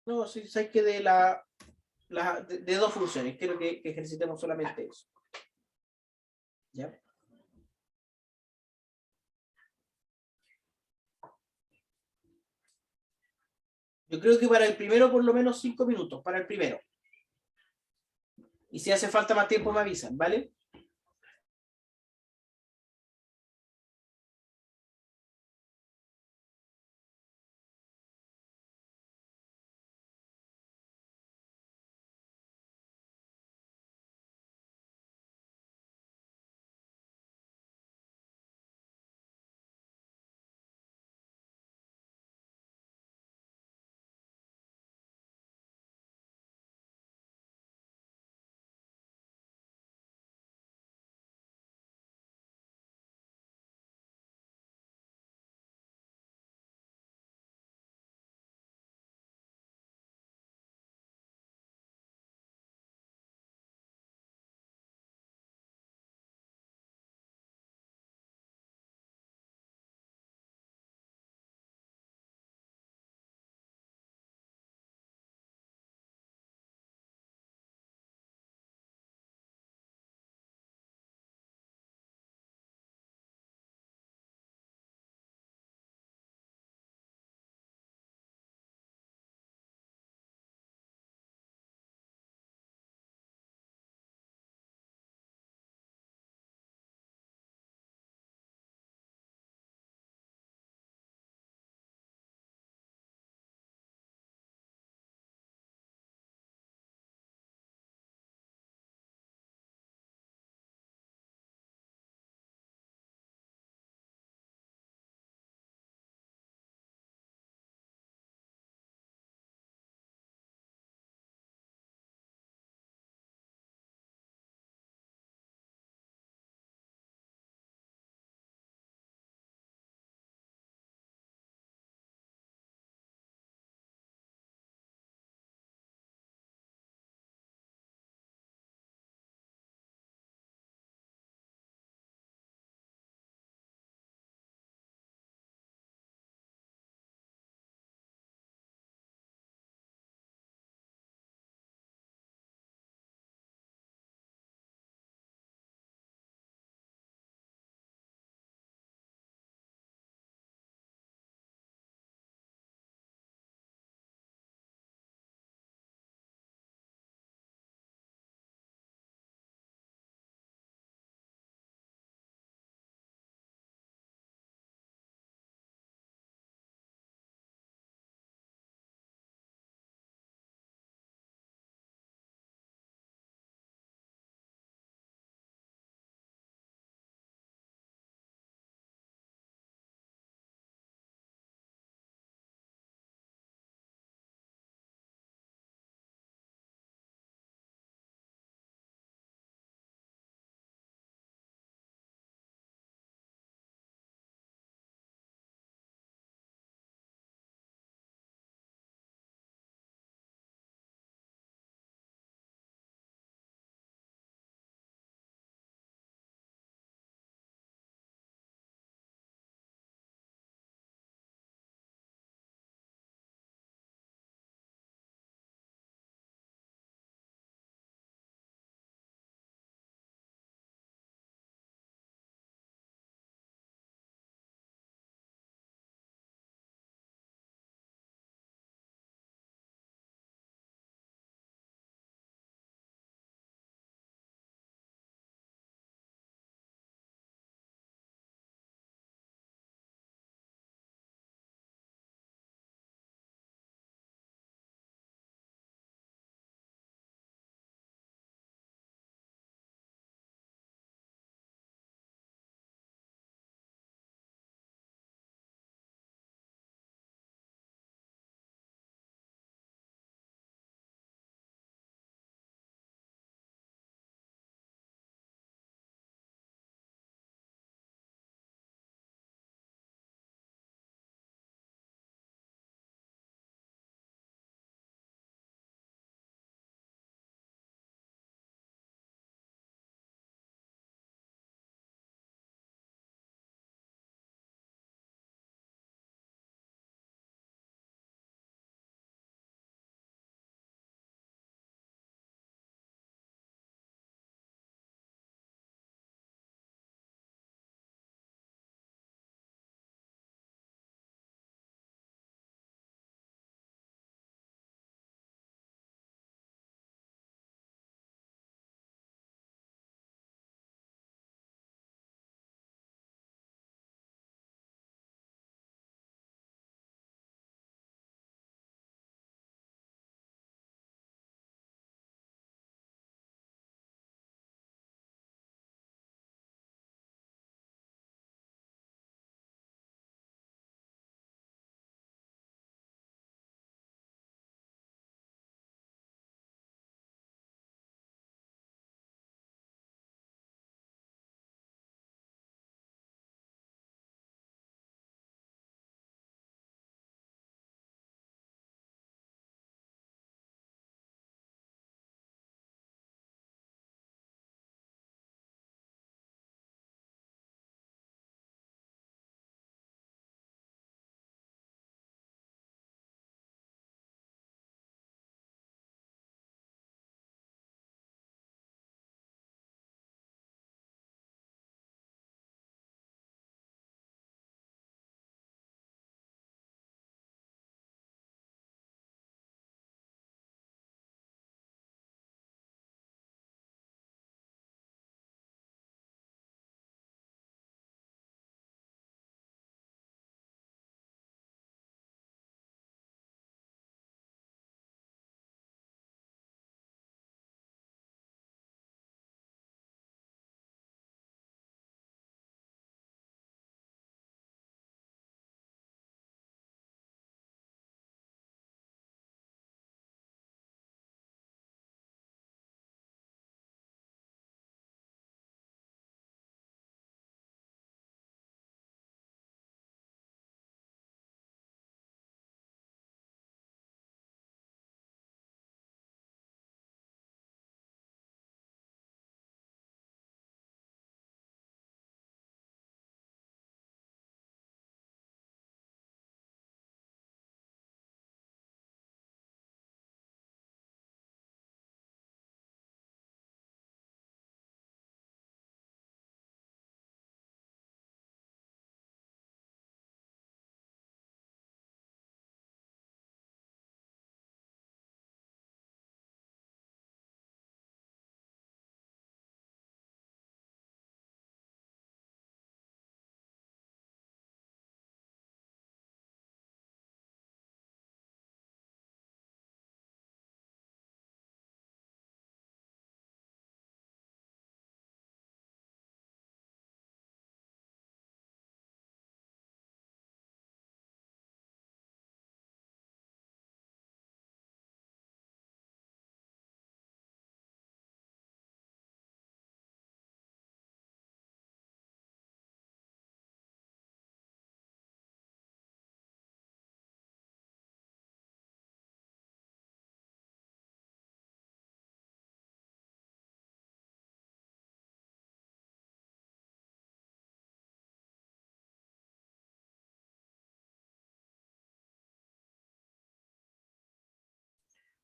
No, sí, sabes que de de dos funciones. Quiero que ejercitemos solamente eso. ¿Ya? Yo creo que para el primero por lo menos 5 minutos, para el primero. Y si hace falta más tiempo me avisan, ¿vale?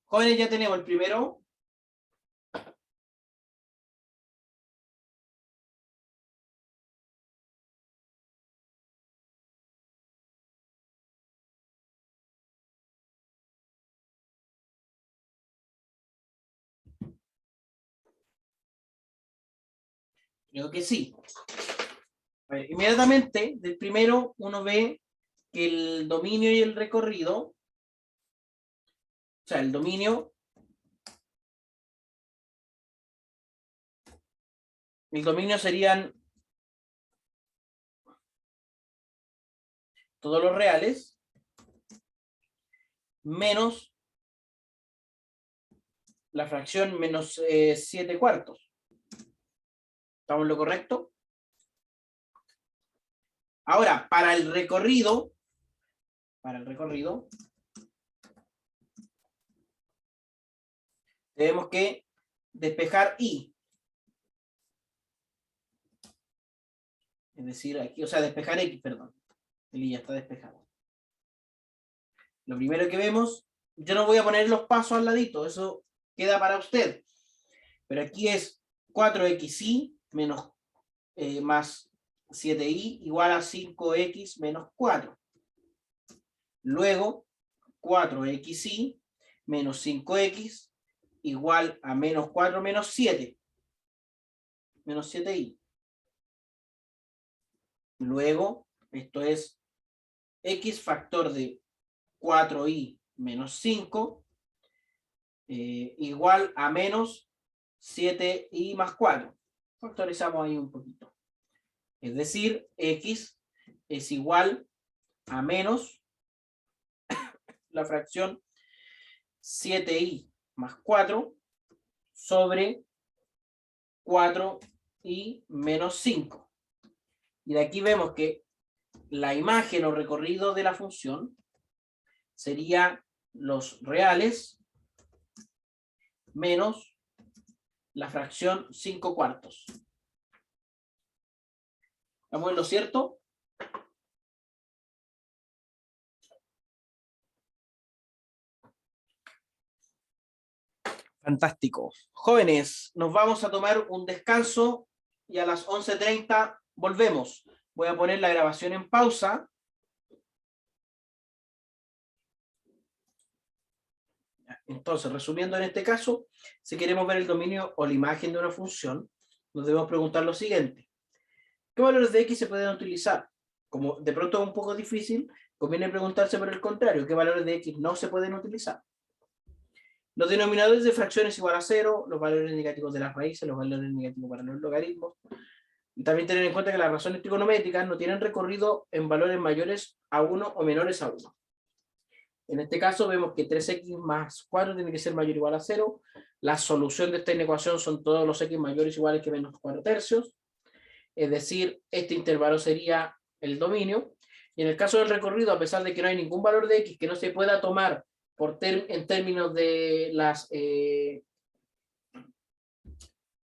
Jóvenes, ya tenemos el primero. Creo que sí. A ver, inmediatamente, del primero, uno ve que el dominio y el recorrido, o sea, el dominio, serían todos los reales, menos la fracción menos 7 cuartos. ¿Estamos en lo correcto? Ahora, para el recorrido, tenemos que despejar y. Es decir, aquí, o sea, despejar x, perdón. El y ya está despejado. Lo primero que vemos, yo no voy a poner los pasos al ladito, eso queda para usted. Pero aquí es 4xy menos más 7y igual a 5x menos 4. Luego, 4xy menos 5x igual a menos 4 menos 7. Menos 7y. Luego, esto es x factor de 4y menos 5 igual a menos 7y más 4. Factorizamos ahí un poquito. Es decir, x es igual a menos la fracción 7y más 4 sobre 4y menos 5. Y de aquí vemos que la imagen o recorrido de la función sería los reales menos la fracción 5 cuartos. ¿Estamos en lo cierto? Fantástico. Jóvenes, nos vamos a tomar un descanso y a las 11:30 volvemos. Voy a poner la grabación en pausa. Entonces, resumiendo en este caso, si queremos ver el dominio o la imagen de una función, nos debemos preguntar lo siguiente. ¿Qué valores de x se pueden utilizar? Como de pronto es un poco difícil, conviene preguntarse por el contrario, ¿qué valores de x no se pueden utilizar? Los denominadores de fracciones igual a 0, los valores negativos de las raíces, los valores negativos para los logaritmos. Y también tener en cuenta que las razones trigonométricas no tienen recorrido en valores mayores a 1 o menores a 1. En este caso vemos que 3x más 4 tiene que ser mayor o igual a 0. La solución de esta ecuación son todos los x mayores o iguales que menos 4 tercios. Es decir, este intervalo sería el dominio. Y en el caso del recorrido, a pesar de que no hay ningún valor de x que no se pueda tomar en términos de las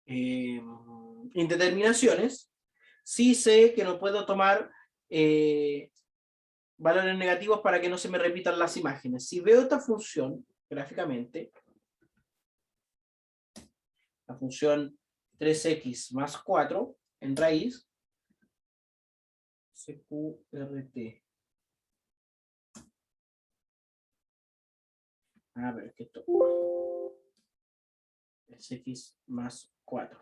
indeterminaciones, sí sé que no puedo tomar valores negativos para que no se me repitan las imágenes. Si veo esta función gráficamente, la función 3x más 4 en raíz, CQRT. A ver, es que esto es x más 4.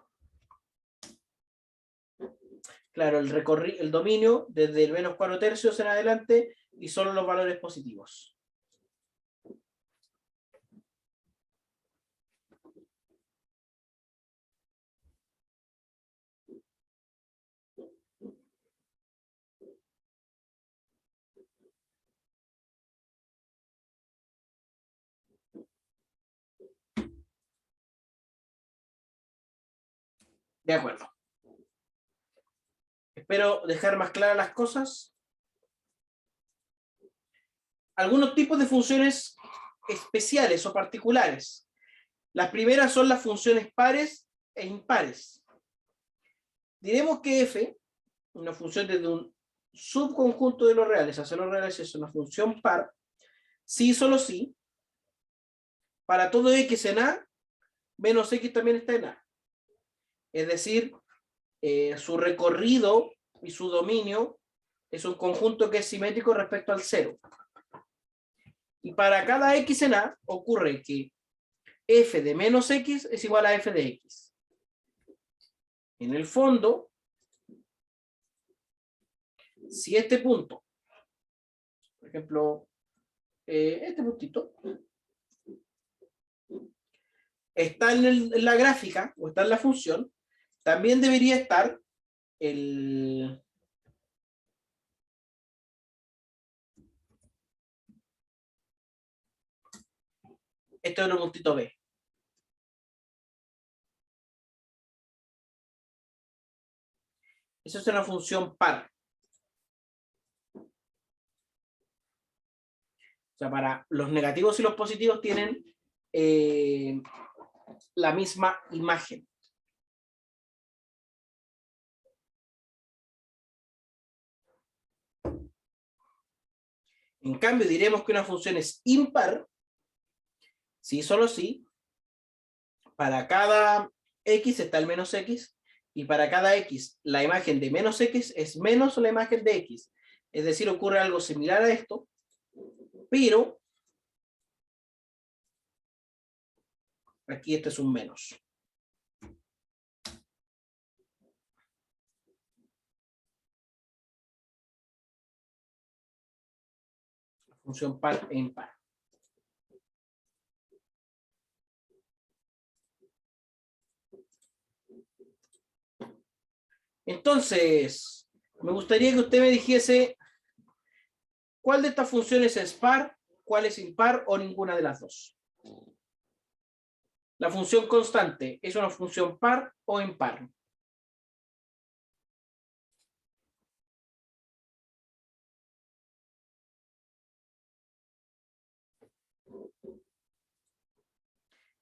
Claro, el dominio desde el menos 4 tercios en adelante y solo los valores positivos. De acuerdo. Espero dejar más claras las cosas. Algunos tipos de funciones especiales o particulares. Las primeras son las funciones pares e impares. Diremos que f, una función desde un subconjunto de los reales hacia los reales, es una función par, si y solo si para todo x en A, menos x también está en A. Es decir, su recorrido y su dominio es un conjunto que es simétrico respecto al cero. Y para cada x en A ocurre que f de menos x es igual a f de x. En el fondo, si este punto, por ejemplo, este puntito, está en la gráfica o está en la función, también debería estar el... este otro puntito B. Eso es una función par. O sea, para los negativos y los positivos tienen la misma imagen. En cambio, diremos que una función es impar si solo si para cada x está el menos x y para cada x la imagen de menos x es menos la imagen de x. Es decir, ocurre algo similar a esto, pero aquí este es un menos. Función par e impar. Entonces, me gustaría que usted me dijese cuál de estas funciones es par, cuál es impar o ninguna de las dos. La función constante, ¿es una función par o impar?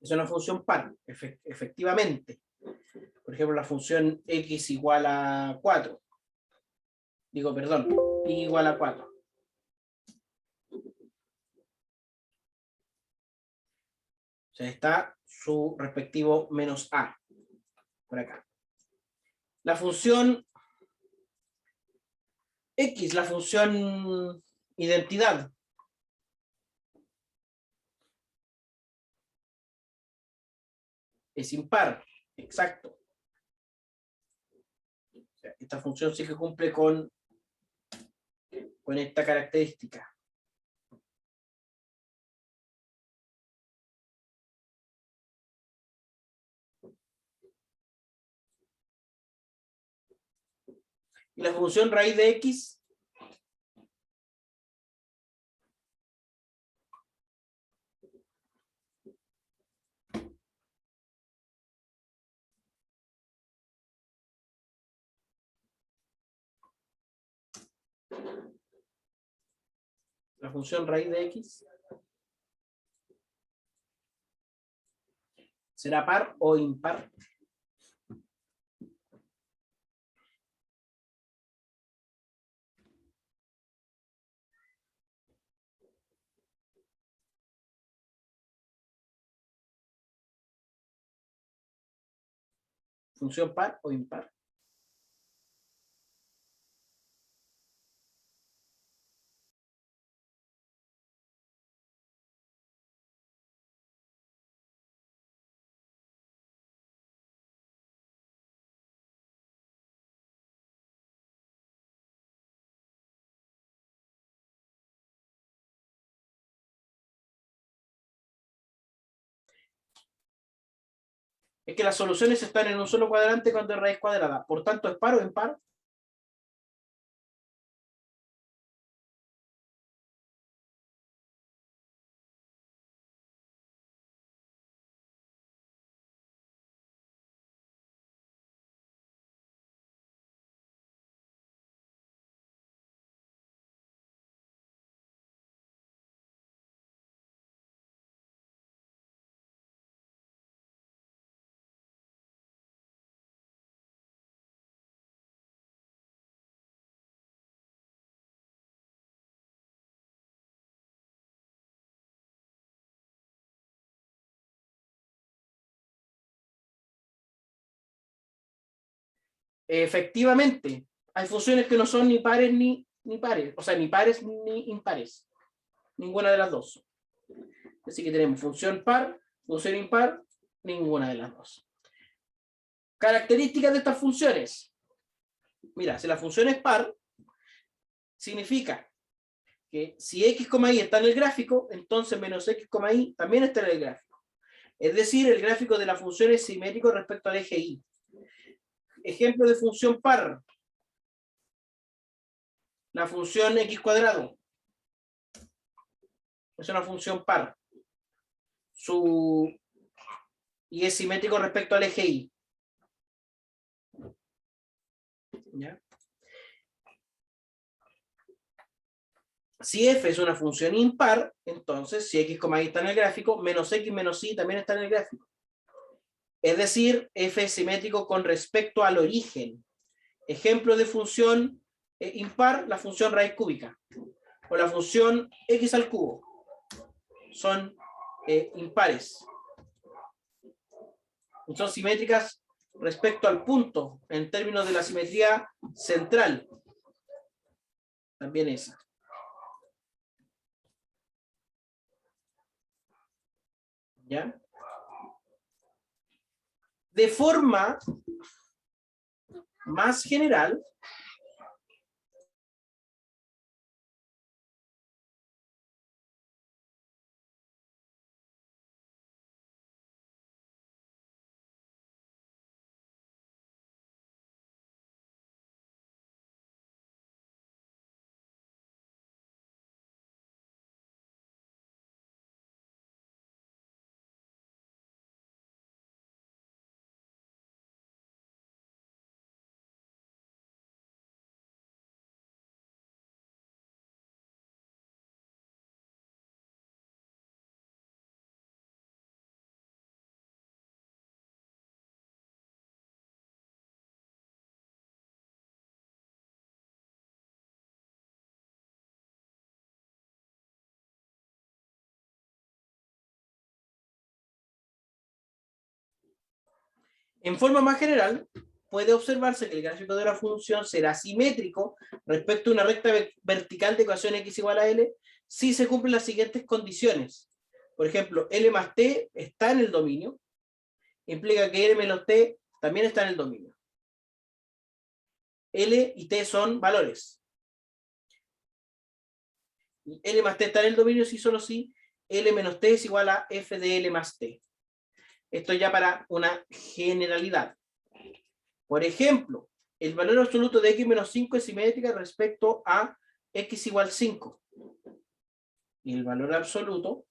Es una función par, efectivamente. Por ejemplo, la función x igual a 4. Digo, perdón, y igual a 4. O sea, está su respectivo menos a. Por acá. La función x, la función identidad. Es impar, exacto. O sea, esta función sí que cumple con esta característica. Y la función raíz de x, la función raíz de x será par o impar. Función par o impar. Es que las soluciones están en un solo cuadrante cuando es raíz cuadrada. Por tanto, ¿es par o impar? Efectivamente, hay funciones que no son ni pares ni pares, o sea, ni pares ni impares. Ninguna de las dos. Así que tenemos función par, función impar, ninguna de las dos. Características de estas funciones. Mira, si la función es par, significa que si x, y está en el gráfico, entonces menos x, y también está en el gráfico. Es decir, el gráfico de la función es simétrico respecto al eje y. Ejemplo de función par. La función x cuadrado. Es una función par. Y es simétrico respecto al eje y. ¿Ya? Si f es una función impar, entonces si x, y está en el gráfico, menos x menos y también está en el gráfico. Es decir, f es simétrico con respecto al origen. Ejemplo de función impar, la función raíz cúbica. O la función x al cubo. Son impares. Son simétricas respecto al punto, en términos de la simetría central. También esa. ¿Ya? De forma más general, en forma más general, puede observarse que el gráfico de la función será simétrico respecto a una recta vertical de ecuación x igual a L si se cumplen las siguientes condiciones. Por ejemplo, L más T está en el dominio, implica que L menos T también está en el dominio. L y T son valores. L más T está en el dominio si solo si L menos T es igual a f de L más T. Esto ya para una generalidad. Por ejemplo, el valor absoluto de x menos 5 es simétrica respecto a x igual 5. Y el valor absoluto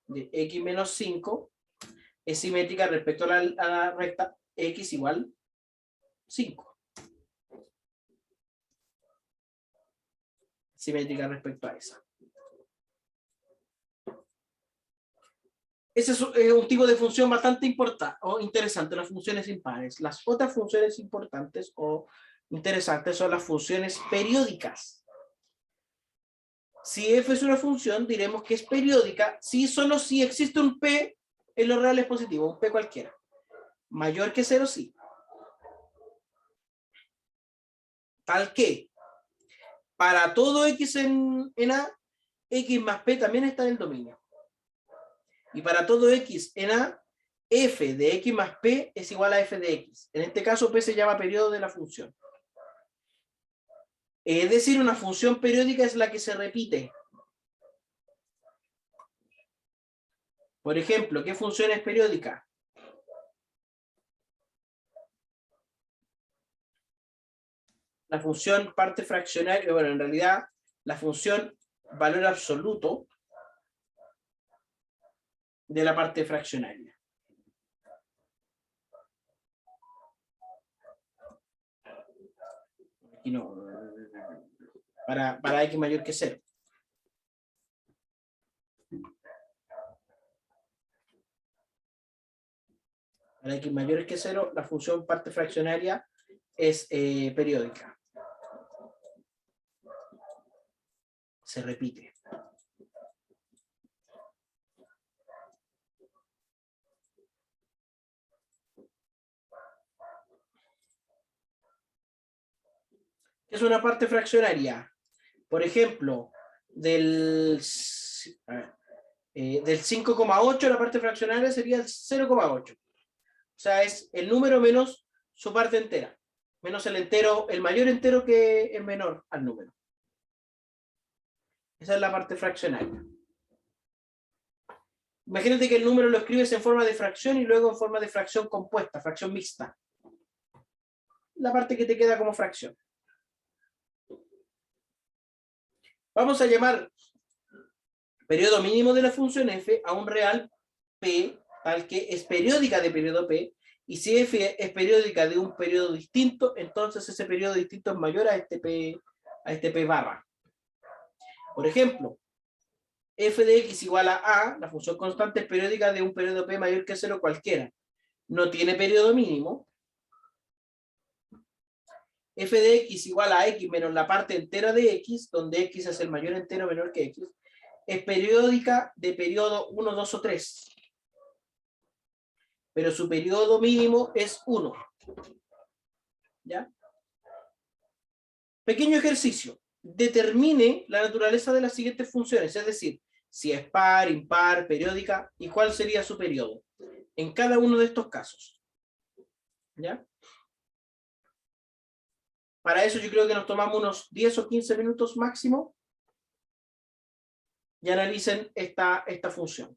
de x menos 5 es simétrica respecto a la recta x igual 5. Simétrica respecto a esa. Ese es un tipo de función bastante importante o interesante, las funciones impares. Las otras funciones importantes o interesantes son las funciones periódicas. Si f es una función, diremos que es periódica si solo si existe un p en los reales positivos, un p cualquiera. Mayor que 0, sí. Tal que para todo x en A, x más p también está en el dominio. Y para todo x en A, f de x más p es igual a f de x. En este caso, p se llama periodo de la función. Es decir, una función periódica es la que se repite. Por ejemplo, ¿qué función es periódica? La función parte fraccionaria, bueno, en realidad, la función valor absoluto de la parte fraccionaria. Aquí no, para x mayor que 0. Para x mayor que 0, la función parte fraccionaria es periódica. Se repite. ¿Qué es una parte fraccionaria? Por ejemplo, del 5,8 la parte fraccionaria sería el 0,8. O sea, es el número menos su parte entera. Menos el entero, el mayor entero que es menor al número. Esa es la parte fraccionaria. Imagínate que el número lo escribes en forma de fracción y luego en forma de fracción compuesta, fracción mixta. La parte que te queda como fracción. Vamos a llamar periodo mínimo de la función f a un real p tal que es periódica de periodo p, y si f es periódica de un periodo distinto, entonces ese periodo distinto es mayor a este p barra. Por ejemplo, f de x igual a, la función constante es periódica de un periodo p mayor que 0 cualquiera. No tiene periodo mínimo. F de x igual a x menos la parte entera de x, donde x es el mayor entero menor que x, es periódica de periodo 1, 2 o 3. Pero su periodo mínimo es 1. ¿Ya? Pequeño ejercicio. Determine la naturaleza de las siguientes funciones, es decir, si es par, impar, periódica, y cuál sería su periodo en cada uno de estos casos. ¿Ya? Para eso yo creo que nos tomamos unos 10 o 15 minutos máximo y analicen esta función.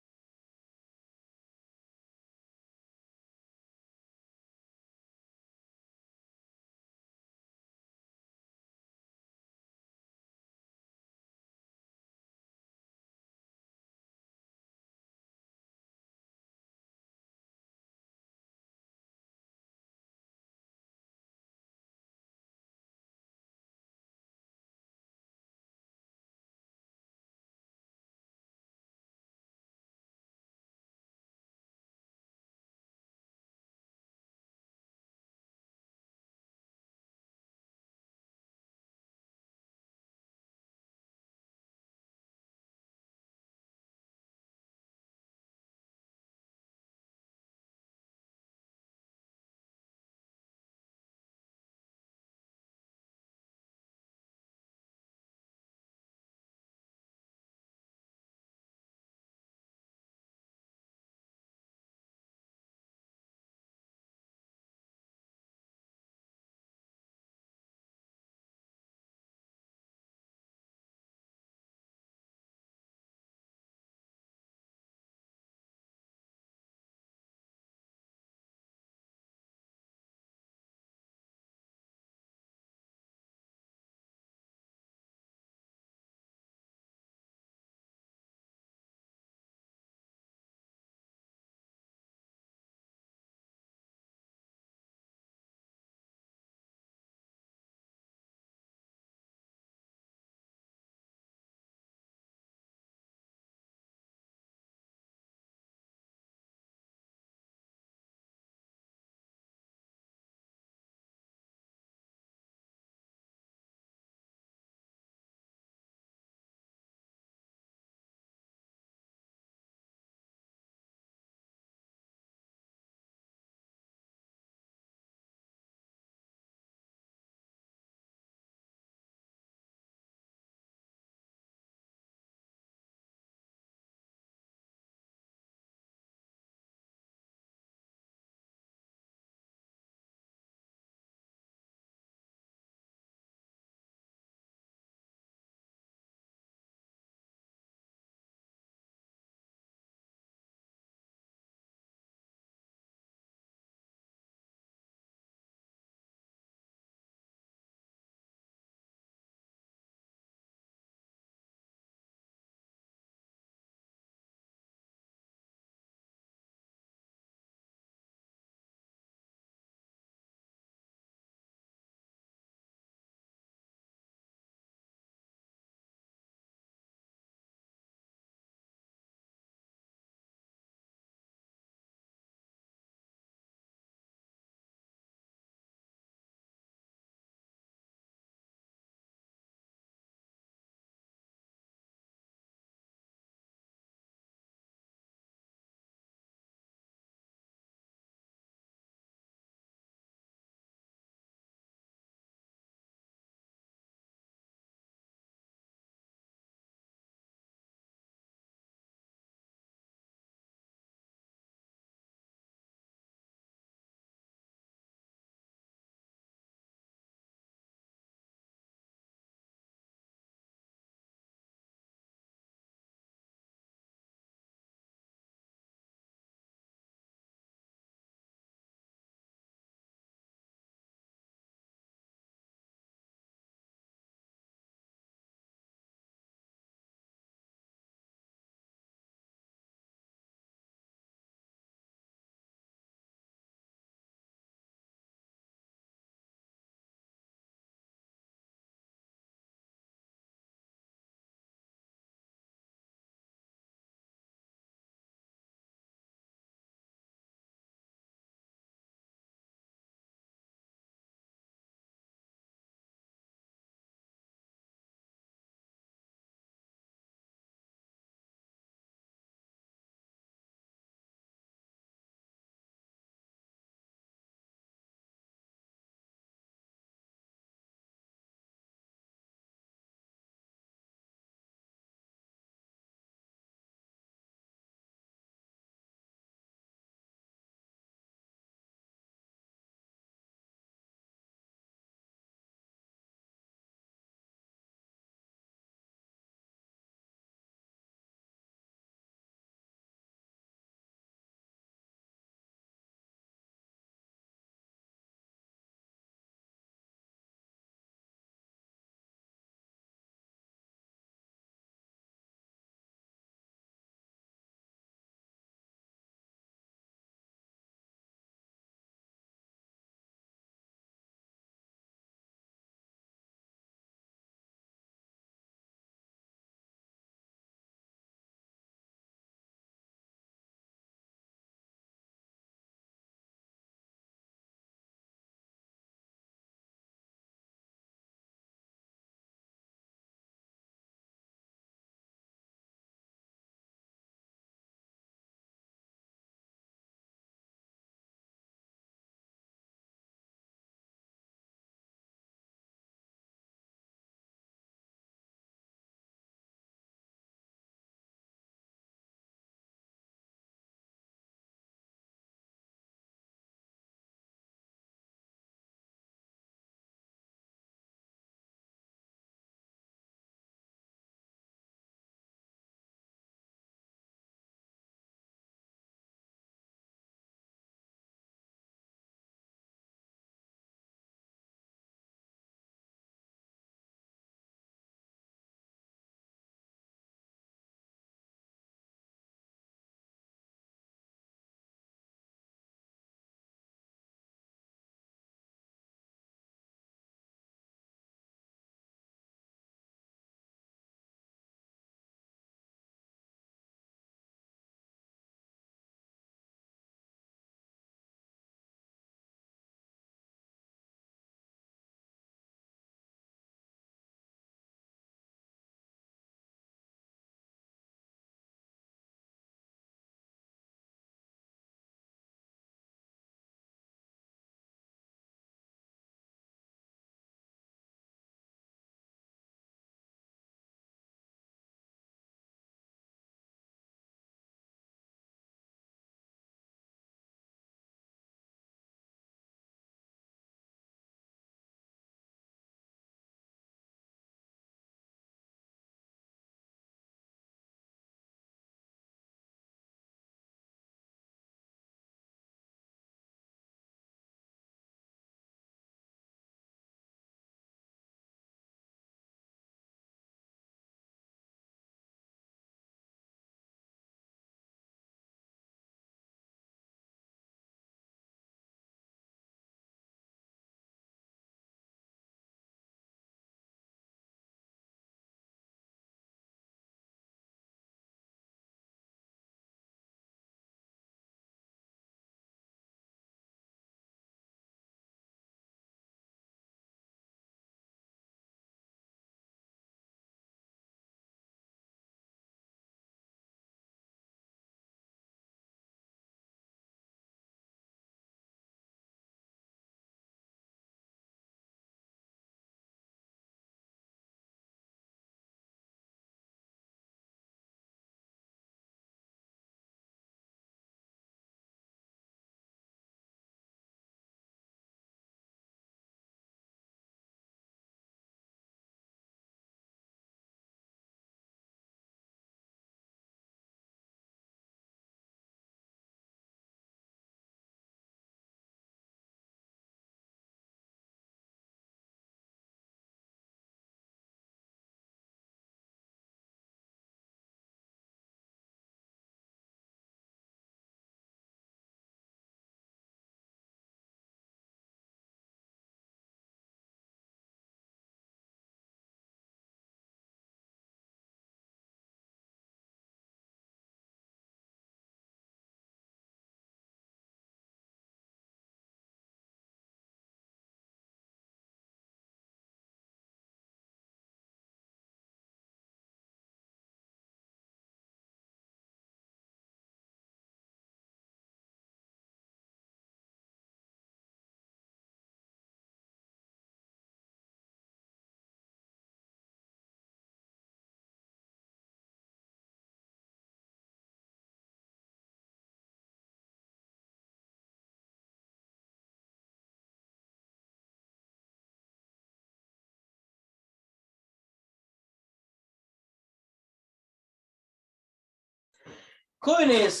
Jóvenes,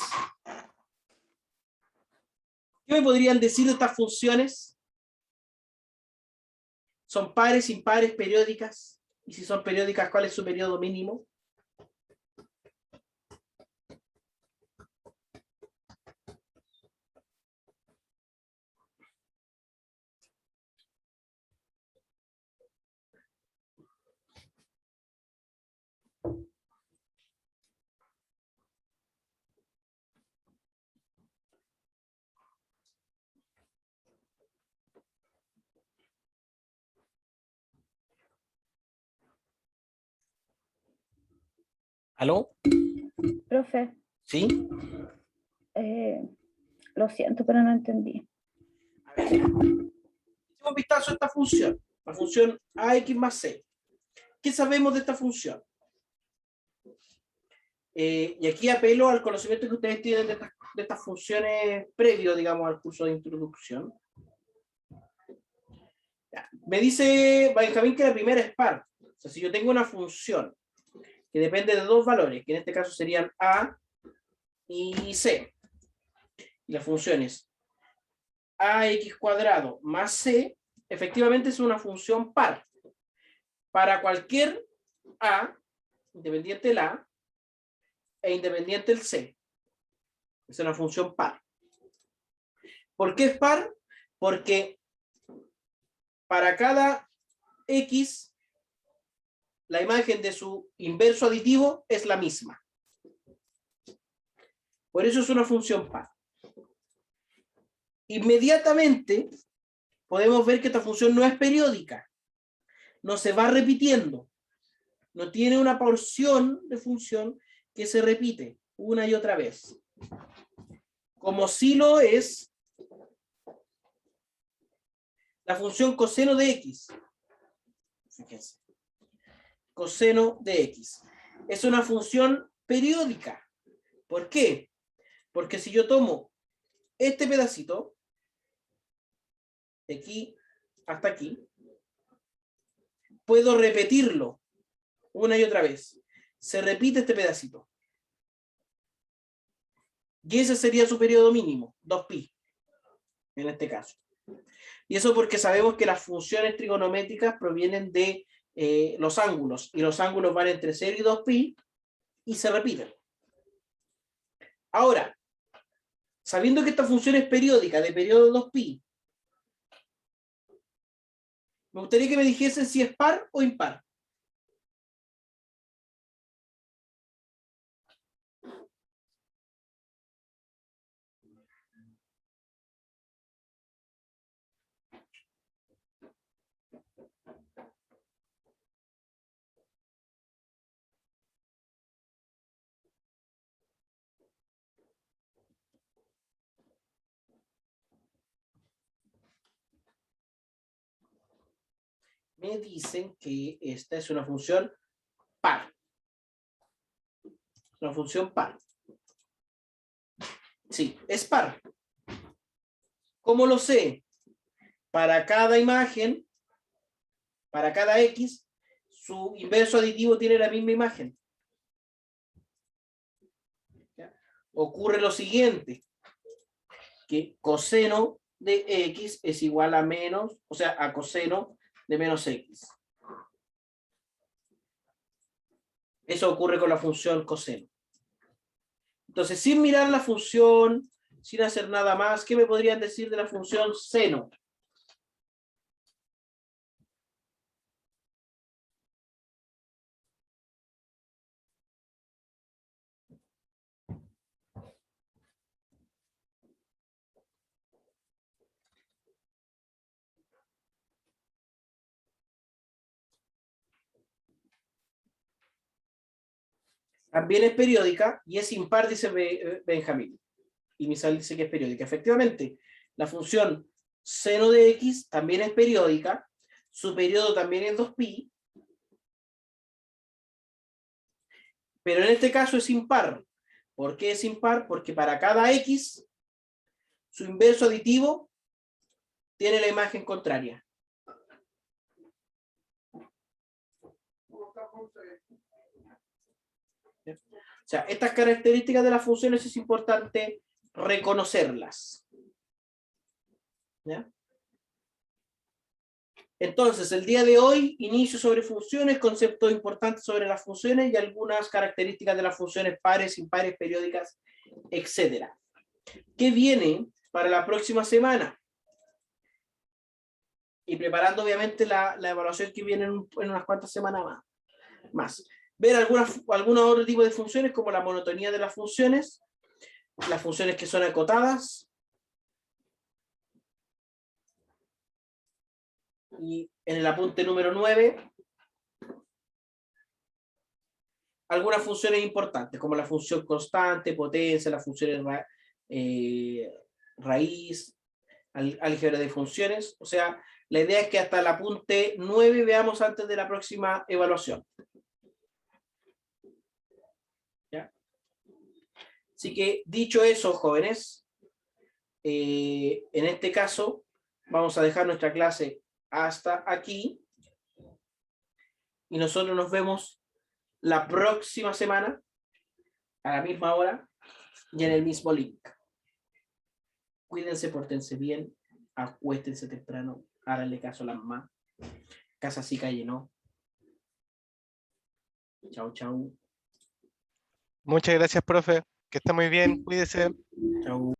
¿qué me podrían decir de estas funciones? ¿Son pares, impares, periódicas? Y si son periódicas, ¿cuál es su periodo mínimo? ¿Aló? Profe, ¿Sí? lo siento, pero no entendí. A ver, echemos un vistazo a esta función. La función AX más C. ¿Qué sabemos de esta función? Y aquí apelo al conocimiento que ustedes tienen de estas funciones previo, digamos, al curso de introducción. Ya. Me dice Benjamín que la primera es par. O sea, si yo tengo una función que depende de dos valores, que en este caso serían A y C, y la función es AX cuadrado más C, efectivamente es una función par. Para cualquier A, independiente del A, e independiente del C. Es una función par. ¿Por qué es par? Porque para cada X, la imagen de su inverso aditivo es la misma. Por eso es una función par. Inmediatamente podemos ver que esta función no es periódica. No se va repitiendo. No tiene una porción de función que se repite una y otra vez. Como sí lo es la función coseno de X. Fíjense. Coseno de X. Es una función periódica. ¿Por qué? Porque si yo tomo este pedacito, de aquí hasta aquí, puedo repetirlo una y otra vez. Se repite este pedacito. Y ese sería su periodo mínimo, 2pi, en este caso. Y eso porque sabemos que las funciones trigonométricas provienen de los ángulos, y los ángulos van entre 0 y 2pi, y se repiten. Ahora, sabiendo que esta función es periódica, de periodo 2pi, me gustaría que me dijesen si es par o impar. Me dicen que esta es una función par. Una función par. Sí, es par. ¿Cómo lo sé? Para cada imagen, para cada X, su inverso aditivo tiene la misma imagen. ¿Ya? Ocurre lo siguiente, que coseno de X es igual a menos, o sea, a coseno de menos X. Eso ocurre con la función coseno. Entonces, sin mirar la función, sin hacer nada más, ¿qué me podrían decir de la función seno? También es periódica y es impar, dice Benjamín. Y Misal dice que es periódica. Efectivamente, la función seno de X también es periódica, su periodo también es 2pi, pero en este caso es impar. ¿Por qué es impar? Porque para cada X, su inverso aditivo tiene la imagen contraria. sea, estas características de las funciones es importante reconocerlas. ¿Ya? Entonces, el día de hoy, inicio sobre funciones, conceptos importantes sobre las funciones y algunas características de las funciones pares, impares, periódicas, etc. ¿Qué viene para la próxima semana? Y preparando obviamente la evaluación que viene en unas cuantas semanas más. Ver algunos otro tipo de funciones como la monotonía de las funciones que son acotadas, y en el apunte número 9, algunas funciones importantes, como la función constante, potencia, las funciones raíz, álgebra de funciones. O sea, la idea es que hasta el apunte 9 veamos antes de la próxima evaluación. ¿Ya? Así que, dicho eso, jóvenes, en este caso, vamos a dejar nuestra clase hasta aquí. Y nosotros nos vemos la próxima semana, a la misma hora, y en el mismo link. Cuídense, pórtense bien, acuéstense temprano, háganle caso a la mamá. Casa sí, calle no. Chao, chao. Muchas gracias, profe. Que esté muy bien. Cuídese. Chao.